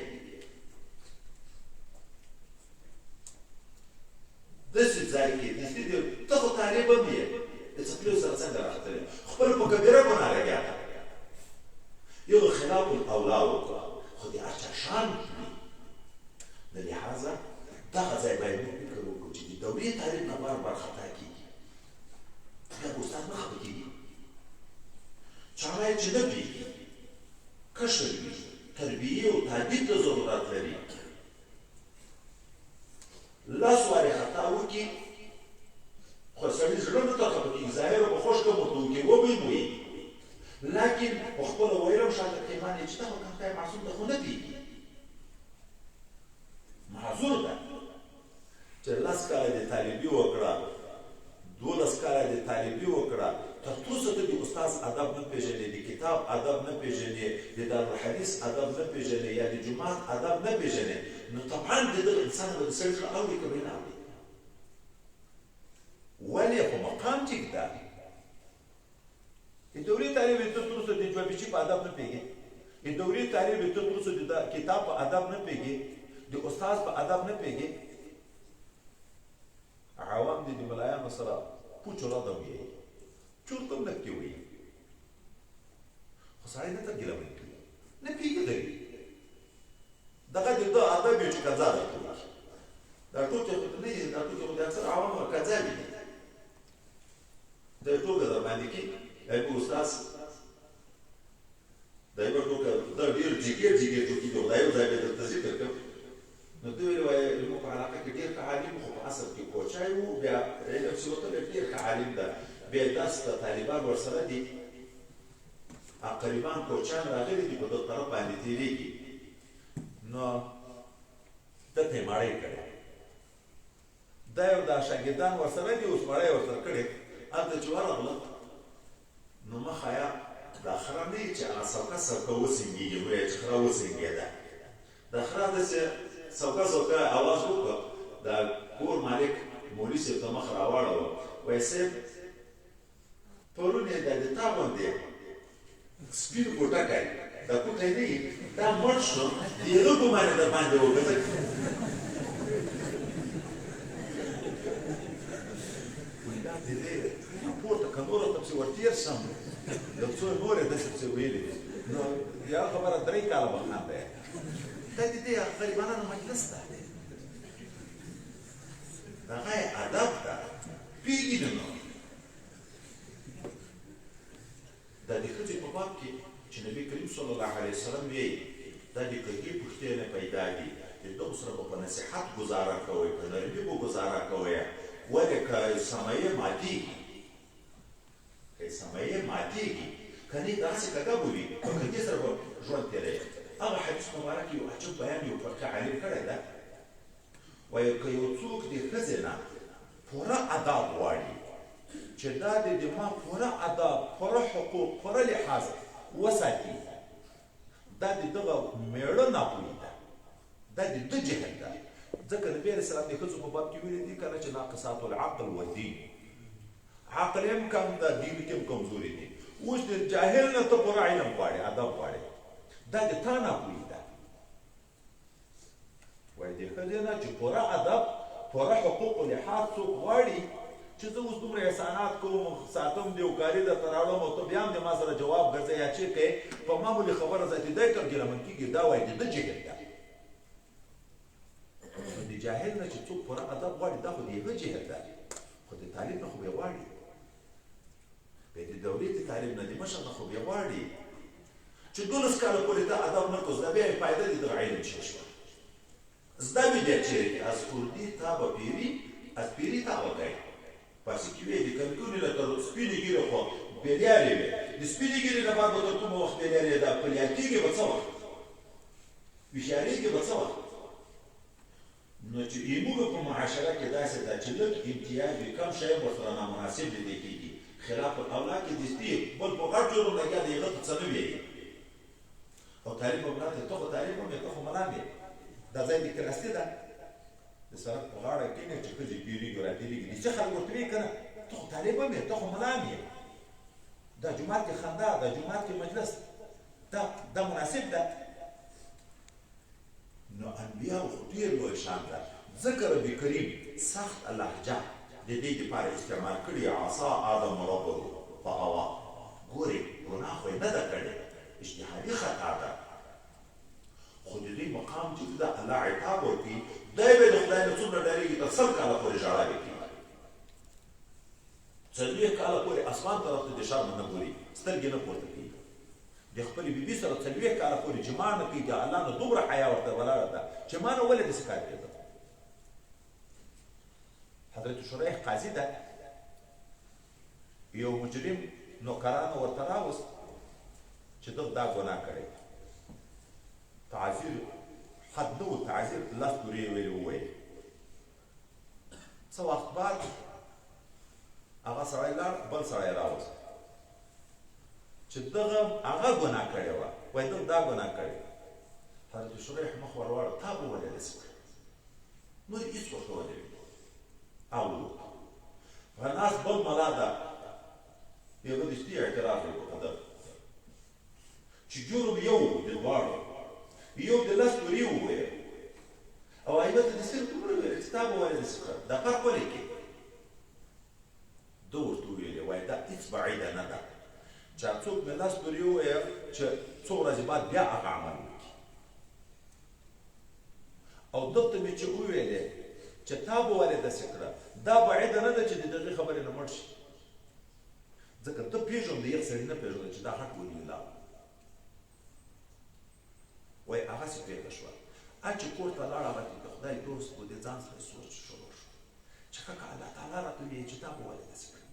داسې ځای کې ته خو طالب هم یې د څپلیو سره څنګه راختلی خپل په کبیره ګناه لګیا ده یو خلاف الاولاد وکړه خو د هر چا شان وي د لحاظه دغه ځای باید موږ فکر وکړو چې د دورې تعلیم نه بار بار خطا کېږي بیا به استاد نه خفه کېږي چا باید چې نه پوهېږي کشر وي تربیې او تعدید ته ضرورت لري لس وارې خطا وکړي خو سړي زړه نه ته خفه کېږي ظاهره به خوش کم ورته وکړي وبه یې وایي لیکن په خپله ویلم شاته پښیمان یې چې دغه کمپای معصوم ده خو نه پوهېږي معذور ده چې 10 کاله د طالبي وکړه 12 کاله د طالبي وکړه تر اوسه ته د استاد ادب نه پېژنې د کتاب ادب نه پېژنې د دارالحدیث ادب نه پېژنې یا د جومات ادب نه پېژنې نو طبعا د دغه انسان به د سړي زړه اوري که به نه اوري ولې په مقام ټیک ده د دورې طالب ته تر اوسه د جوابچي په ادب نه پوهېږي د دورې طالب ته تر اوسه د کتاب په ادب نه پوهېږي د استاد په ادب نه پوهېږي عوام دي د ملایانو سره پوچو ردم وایي چورته هم نه پکې وایي خو سړی نه ته ګیله ونه کوي نه پوهېږي دی دغه د ده ادب یو چې قضا درته وکړي دا ټوکې خو نه دي دا ټوکې خو د اکثر عوامو قضاوي دي دا ټوکه در باندې کې ایبو استاد دا یو ټوکه دا ډېر جګیر ټوکې دي دا یو ځای به درته ذکر کړم نو دوی ویل وایي زموږ په علاقه کې ډېر ښه عالم خو په اصل کې کوچی و بیا علم چې وتلی ډېر ښه عالم ده بیا داسې طالبان ورسره دي قریبان کوچیان راغلي دي په دغه طرف باندې تېرېږي نو ده ته یې مړۍ کړې دا یو دا شاګردان ورسره دي اوس مړۍ ورسره کړې هلته چې ورغله نو مخه یا دا خره نه وي چې هغه څوکه وسنګېږي وایي چې خره وسنګېده دا خره داسې څوکه اواز وکړه دا کور مالک مولي صاحب ته مخ راواړوه وایي صاحب پرون یې دا د تا غوندې سپین کوټکی دا کوټی نه وي دا مړ شو د هغه په باندې در باندې وګځه وایي دا د دې پورته که نوره ته پسې ورتېر شم یو څو نورې داسې پسې ویلې دي نو یا خبره 3 کاله به خانده دا د دې غریبانو مجلس ده دغه ادب ده پیږي نو دا د ښځې په باب کې چې نبي کریم صلی الله علیه وسلم وایي دا د کږې پوښتنې پیدا دي چې دغو سره به په نصیحت ګزاره کوئ په نرمي به ګزاره کوئ ولې که سمیه ماتېږي کنې داسې کږه به وي په کږې سره به ژوند تېروي هغه حدیث مبارک یو عجب بیان یو فقه عالم کړی ده وایي که یو څوک د ښځې نه پوره اداب غواړي چې دا د ما پوره اداب پوره حقوق پوره لحاظ وساتي دا د دغه میړه ناپوهي ده دا د ده جهل ده ځکه نبي علیه السلام د ښځو په باب کې ویلي دي کنه چې ناقصات العقل والدین عقل هم کم ده دین کې هم کمزوري دي اوس د جاهل نه ته پوره علم غواړې ادب غواړې دا د تا ناپوهي ده وایي د ښځې نه چې پوره ادب پوره حقوق و لحاظ څوک غواړي چې زه اوس دومره احسانات کوم ساتم دی او کاري درته راوړم او ته بیا هم د ما سره جواب ګرځې یا چې کوې په معمولي خبره ذاتي دی که ګیلمن کېږي دا وایي د ده جهل ده نو د جاهل نه چې څوک پوره ادب غواړي دا خو د هغه جهل ده خو د تعلیم نه خو بیا غواړي بیا د دولې د تعلیم نه د مشر نه خو بیا غواړي چې 12 کاله پورې ته ادب نه کو زده بیا یې فایده د دغه علم څه شوه زده مې بیا چیرې از کردي تا به پیري از پیري تا به کوي پاسې کې وی د کلکونې نه تر سپینې ږیرې خو بیلیارې وې د سپینې ږیرې نه بعد به تر کومه وخت بیلیارې ده پلیاتېږي به څه وخت هوښیارېږي به څه وخت نو چې زموږ په معاشره کې داسې ده چې لږ امتیاز وي کم شی ورسره نامناسب لیدل کېږي خلاف الاولا کې دستي بل په غټ جوړ لګیا دی هغه ته څه نه ویلي او تعلیم به مراته ته خو تعلیم هم یې ته خو ملام یې دا ځای د کراستې ده د سړک په غاړه کېنې چې ښځې تېرېږي راتېرېږي دې څه خلک ورته وایي که نه ته خو طالب هم یې ته خو ملام یې دا جومات کې خندا دا جومات کې مجلس دا مناسب ده نو انبیاء خو ډېر لوی شان ده ځکه ربي کریم سخت لهجه د دې دپاره استعمال کړي عصا آدم ربه فغوا ګورې ګناه خو یې نه ده کړې اجتهادي خطا ده خو د دوی مقام چې ده الله عتاب ورکړي دی به د خدای نه څومره ډارېږي تر 100 کاله پورې ژړا وکړي 40 کاله پورې اسمان طرف ته د شا نه ګوري سترګې نه پورته کوي د خپلې بیبي سره 40 کاله پورې جما نه کوي د الله نه دومره حیا ورته ولاړه ده چې ما نه ولې داسې کار کېده حضرت شریح قاضي ده یو مجرم نوکرانو ورته راوست چې دغه دا ګناه کړی تعذیر حد نه و تعذیر لاس پورې یې ویلې وویل څه وخت بعد هغه سړی لاړ بل سړی راوست چې دغه هغه ګناه کړې وه وایي دغه دا ګناه کړې حضرت شریح مخ ور واړه تا به ولې داسې کړې نور هېڅ ورته ونه ویل او غناس بل ملا ده هغه دستي اعتراف یې وکړه ده چې جرم یو د دواړو یو د لاس پورې وویل او ایبه ته د سترګو دومره ویل چې تا به ولې داسې کړه دا فرق ولې کې ده ورته وویلې وایي دا هېڅ بعیده نه ده چې څوک مې لاس پورې وویل چې څو ورځې بعد بیا هغه عمل وکړي او دلته مې چې وویلې چې تا به ولې داسې کړه دا بعیده نه ده چې د دغې خبرې نه مړ شي ځکه ته پېژنې یو سړي نه پېژنې چې دا حق ولي الله وایي هغسې پرېږده شوه چې کور ته لاړ هغه د خدای دوست و د ځان سره سوچ شروع شو چې کاکا الله تعالی راته وایي چې تا به ولې داسې کړې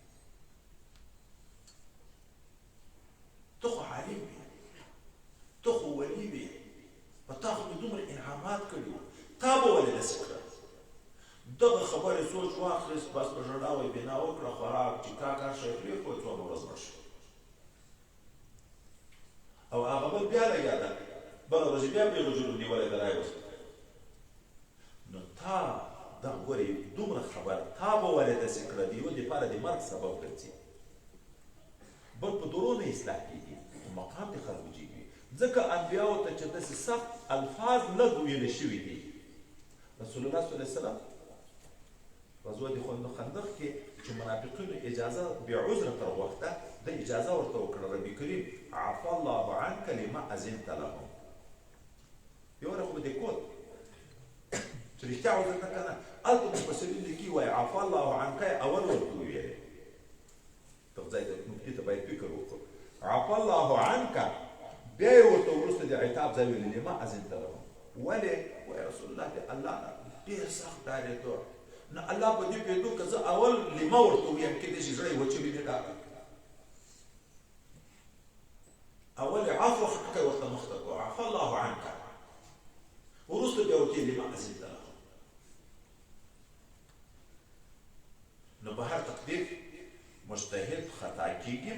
ته خو عالم وې ته خو ولي وې په تا خو مې دومره انعامات کړي وو تا به ولې داسې کړه دغه خبرې سوچ واخیست بس په ژړا وایي بنا وکړه خوراک چې کاکا شی پرېښود څومره ورځ مړ شو او هغه بل بیا لګیا ده بله ورځ بیا په یغه جرم نیولی ده راوست نو تا دغه ګورې دومره خبره تا به ولې داسې کړه د یو دپاره د مرګ سبب ګرځي بل په درو نه اصلاح کېږي په مقام د خلکو جېږي ځکه انبیاو ته چې داسې سخت الفاظ لږ ویلې شوي دي رسول الله صلی الله علیه وسلم غزوه د خندق کې چې منافقینو اجازه بې عذره تر وخته د اجازه ورته وکړه ربي کریم عفا الله عنک لما اذنت لهم یو رخ به دې کوت چې رښتیا وزن نه کنه هلته مفسرین لیکي وایي عفا الله عنک اول ورته وویلې دغه ځای ته نکتې ته باید فکر وکړو عفا الله عنک بیا یې ورته وروسته د عتاب ځای ویلې لما اذنت لهم ولې وایي رسول الله د الله نه ډېر سخت ډارېدو نه الله په دې پوهېدو که زه اول لما ورته ویم کېدای شي زړه یې وچوي دې ډاره اول عفو حقیقي ورته مخته کړو عفا الله عنک وروسته بیا ورته لما اذنت لهم نو به هر تقدیر مجتهد خطا کېږي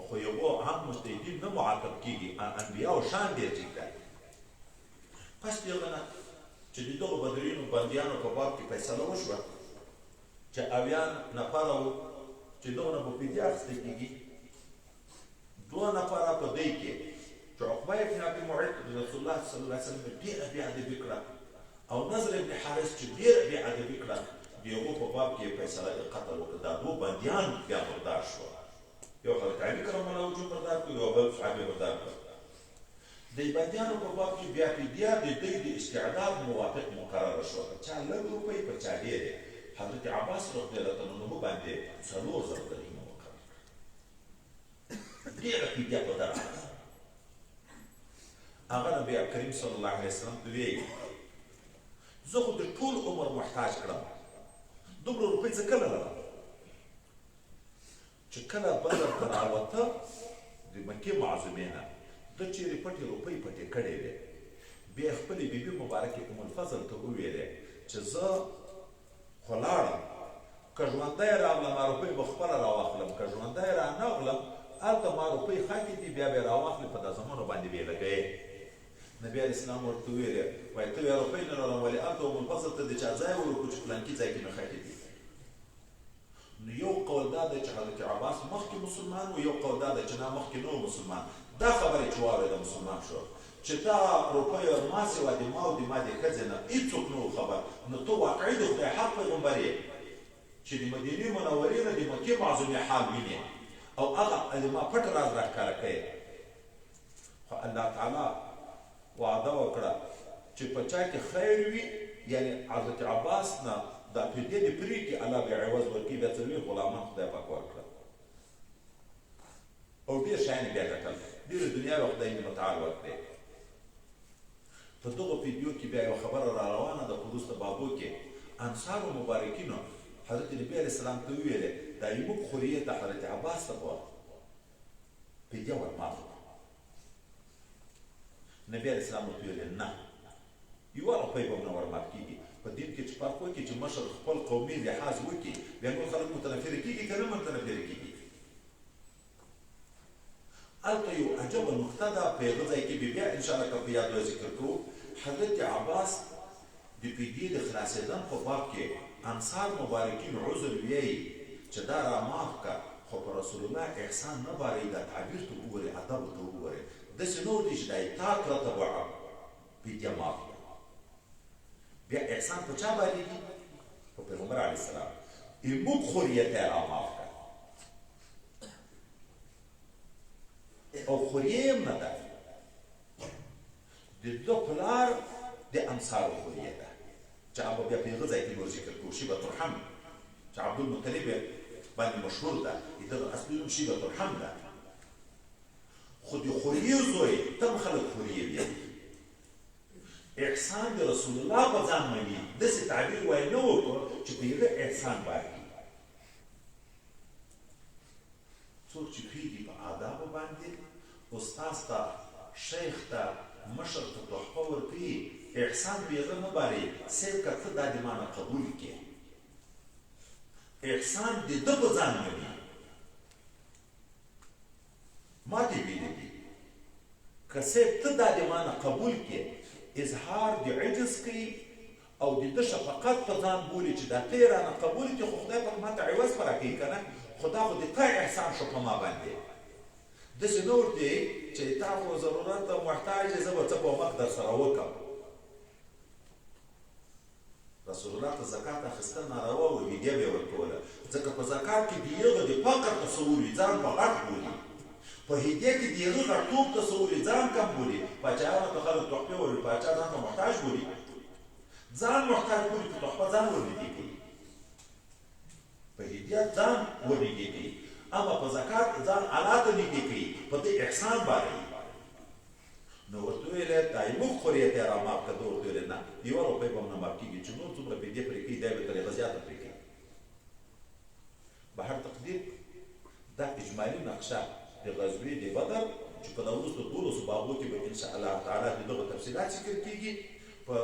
خو یو عام مجتهدین نه معاقب کېږي انبیاو شان ډېر ټیک دی پس د هغه نه چې د دغو بدرینو بندیانو په باب کې فیصله وشوه چې 80 نفره وو چې دغو نه به فدیه اخیستل کېږي 2 نفره په دی کې چې عقبه ابن ابي معيط رسول الله صلی الله علیه وسلم ډېره بېادبي کړه او نظر ابن حارث چې ډېره بېادبي کړه د هغو په باب کې فیصله د قتل وکړه دا 2 بندیان بیا مردار شوه یو حضرت علي کرم الله وجهه مردار کړو یو بل صحابي مردار کړه د بندیانو په باب کې بیا فدیه د دوی د استعداد موافق مقرره شوه په چا لږ روپۍ په چا ډېرې حضرت عباس رضی الله عنه باندې 4,000 درهمه مقرر کړه ډېره فدیه په دغه هغه نبی کریم صلی الله علیه وسلم ته ویل زه خو د ټول عمر محتاج کړم دومره روپۍ زه کله لرم چې کله بدر ته راوته د مکې معظمې نه ده چېرې پټې روپۍ پټې کړې وې بیا یې خپلې بیبي مبارکې ام الفضل ته وویلې چې زه خو لاړم که ژوندی راغلم روپۍ به خپله راواخلم که ژوندی رانغلم هلته ما روپۍ خاکې دي بیا به یې راواخلې په دا زمانو باندې بې لګوې نبي علیه السلام ورته وویلې وایي ته بیا روپۍ نه لرم ولې هلته ام الفضل ته د چا ځای ورکړو چې فلانکي ځای کې مې خاکې دي نو یو قول دا دی چې حضرت عباس مخکې مسلمان و یو قول دا دی چې نه مخکې نه و مسلمان دا خبرې چې واورېده مسلمان شو چې دا روپۍ ما سوا د ما او د ما د ښځې نه هېڅوک نه و خبر نو ته واقعي د خدای حق پیغمبر یې چې د مدینې منورې نه د مکې معظمې حال وینې او هغه د ما پټ راز راښکاره کوې خو الله تعالی وعده وکړه چې په چا کې خیر وي یعنی حضرت عباس نه دا فدیه دې پرېږدي الله به عوض ورکړي بیا څلوېښت غلامان خدای پاک ورکړه او ډېر شیان یې بیا ګټل ډېرې دنیا به خدای متعال ورکړې په دغو فدیو کې بیا یوه خبره را روانه ده په وروسته بابو کې انصارو مبارکینو حضرت نبي علیه السلام ته وویلې دا یموږ خوریې د حضرت عباس ته به فدیه ورماف کړو نبي علیه السلام ورته وویلې نه یوه روپۍ به نه ورماف کېږي په دین کې چې فرق وکړي چې مشر خپل قومي لحاظ وکړي بیا نور خلک متنفره کېږي که نه متنفره کېږي هلته یو عجبه نقطه ده په هغه ځای کې بیا انشاءالله که په یاد ذکر کوو حضرت عباس د فدیې د خلاصېدن په باب کې انصار مبارکین عذر ویایي چې دا راماف که خو په رسول الله احسان نه بارئ دا تعبیر ته وګورئ ادب ته وګورئ داسې نور دي چې دا اطاعت راته وعه فدیه معاف بیا احسان په چا باندې په پیغمبر علیه السلام موږ خوریت یې راماف کړه او خوریه یې هم نه ده د ده پلار د انصارو خوریه ده چې هغه بیا په هغه ځای کې نور ذکر کوو شیبة الرحم چې عبدالمطلب باندې مشهور ده د دغه اصلي نوم شیبة الرحم ده خو د خوریې زوی ته هم خلک خوریې ویل احسان د رسول الله په ځان مني داسې تعبیر وایي نه وکړو چې په هغه احسان باندې څوک چې پوهېږي په آدابو باندې استاذ ته شیخ ته مشر ته تحفه ورکوي احسان په هغه نه باري صرف که ته دا د ما نه قبول کړې احسان د ده په ځان مني ماتې ویلې که صرف ته دا د ما نه قبول کړې اظهار د عجز کوي او د ده شفقت په ځان بولي چې دا ته یې رانه قبول کړي خو خدای پاک ماته عوض به راکوي که نه خو دا خو د تا احسان شو په ما باندې داسې نه ورته چې تا خو ضرورت او محتاج یې زه به څه په وخت در سره وکړم رسول الله ته زکات اخیستل ناروا و فدیه به یې ورکوله ځکه په زکات کې د هغه د فقر تصور وي ځان په غټ بولي په هدیه کې د هغه غټوب تصور وي ځان کم بولي پاچاهانو ته خلک تحفې ورکوي پاچا ځان ته محتاج بولي ځان محتاج بولي په تحفه ځان ورنږدې کوي په هدیه ځان ورنږدې کوي اما په زکات ځان الله ته نږدې کوي په دې احسان باندې نو ورته ویلې دا یو خوري ته را ماپ کړه ورته ویلې نه یو روپۍ به نه ماپ کېږي چې نور څومره پیډې پرې کوي دا به ترې زیاته پرې کوي بهر تقدیر دا اجمالي نقشه د غزوې د بدر چې په دغه وروسته 1200 بابو کې به ان شاء الله تعالی دغه تفصیلات ذکر کېږي په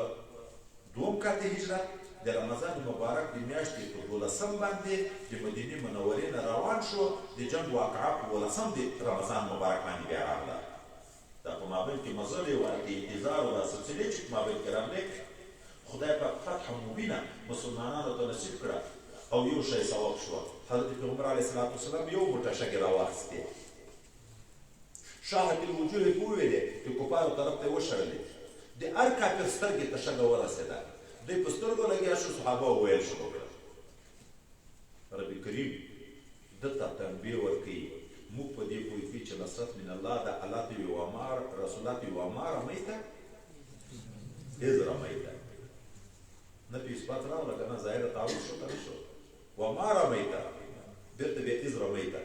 دوم کال د هجرت د رمضان مبارک د میاشتې په 12 باندې د مدینې منورې نه روان شو د جنګ واقعه په 12 د رمضان مبارک باندې بیا راغله دا په مابین کې مزلې او د انتظار او د سلسلې چې په مابین کې راغلې خدای پاک فتح مبینه مسلمانانو ته نصیب کړه او یو شی ثواب شو حضرت پیغمبر علیه السلام یو موټه شګې راواخیستې شاهد الوجوه یې وویلې چې کفارو طرف ته یې وشړلې د هر کافر سترګې ته شګه ورسېده دوی په سترګو لګیا شو صحابه وویل شروع کړه رب کریم ده ته تنبیه ورکوي موږ په دې پوهېږو چې نصرت من الله ده الله ته وي وما رسولات وي وما رميت اذ رميت نفي اثبات راغله که نه ظاهره تعارض شو که نه شو وما رميت بېرته بیا اذ رميت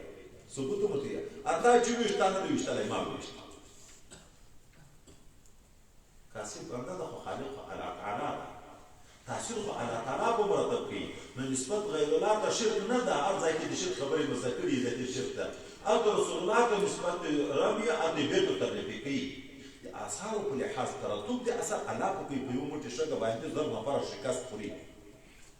ثبوت هم ورته اتا چې وویشت تا نه دي ویشتلی ما وویشت کاسب بنده ده خو خالق الله تعالی ده تاثیر خو الله تعالی په مرتب کوي نو نسبت غیر الله ته شرک نه ده هر ځای کې د شرک خبرې مزه کړي ذاتي شرک ده او د رسول الله ته نسبت رمي او د بیتو ترنفي کوي د اثارو په لحاظ ترتب د اثر الله په کوي په یو موټې شګه باندې 1000 نفره شکست خوري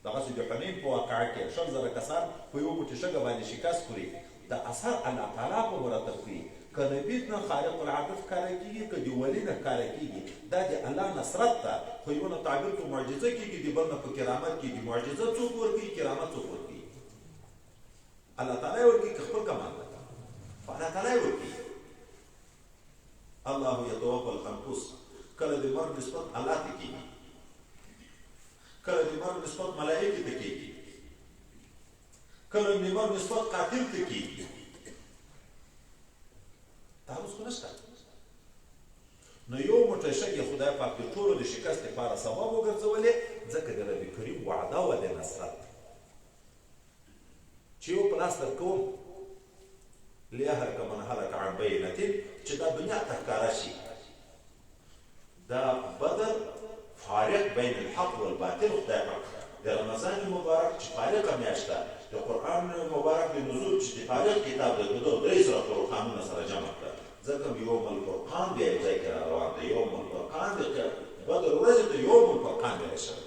دغسې د حنین په واقعه کې 1000 کسان په یو موټې شګه باندې شکست خوري د اثر الله تعالی په مرتب کوي که نبي نه خالق العادت ښکاره کېږي که د ولي نه ښکاره کېږي دا د الله نصرت ده خو یو نه تعبیر په معجزه کېږي د بل نه په کرامت کېږي معجزه څوک ورکوي کرامت څوک ورکوي الله تعالی ورکوي که خپل کمال ده خو الله تعالی ورکوي الله یتوفى الانفس کله د مرګ نسبت الله ته کېږي کله د مرګ نسبت ملایکې ته کېږي کله د مرګ نسبت قاتل ته کېږي تعرض خو نشته نو یو موټی شګې خدای پاک د ټولو د شکست لپاره سبب وګرځولې ځکه د رب کریم وعده وه د نصرت چې یو په لاس درکوم لیهلک من هلک عن بینة چې دا دنیا ته ښکاره شي دا بدر فارق بین الحق والباطل خدای پاک د رمضان مبارک چې فارقه میاشت ده د قرآن مبارک د نزول چې د فارق کتاب د دغه 3 سوره قرآنونه سره جمع کړه ځکه یوم الفرقان بیا یو ځای کې را روان دی یوم الفرقان د بدر ورځې ته یوم الفرقان بیا شوی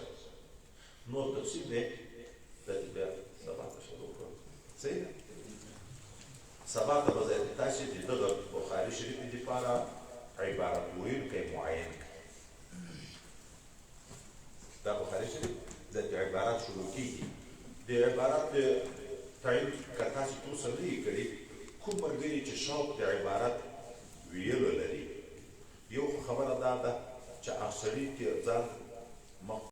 نور تفصیل دی دلته بیا سبا ته شروع کړو صحیح ده سبا ته به زه تاسې د دغه بخاري شریف دپاره عبارت ویونکی معین دا بخاري شریف ذاتي عبارات شروع کېږي د عبارت تعین که تاسې تر اوسه نه یې کړي کوم ملګري چې شوق د عبارت ویلو لري یو خبره دا ده چې هغه سړي کې ځان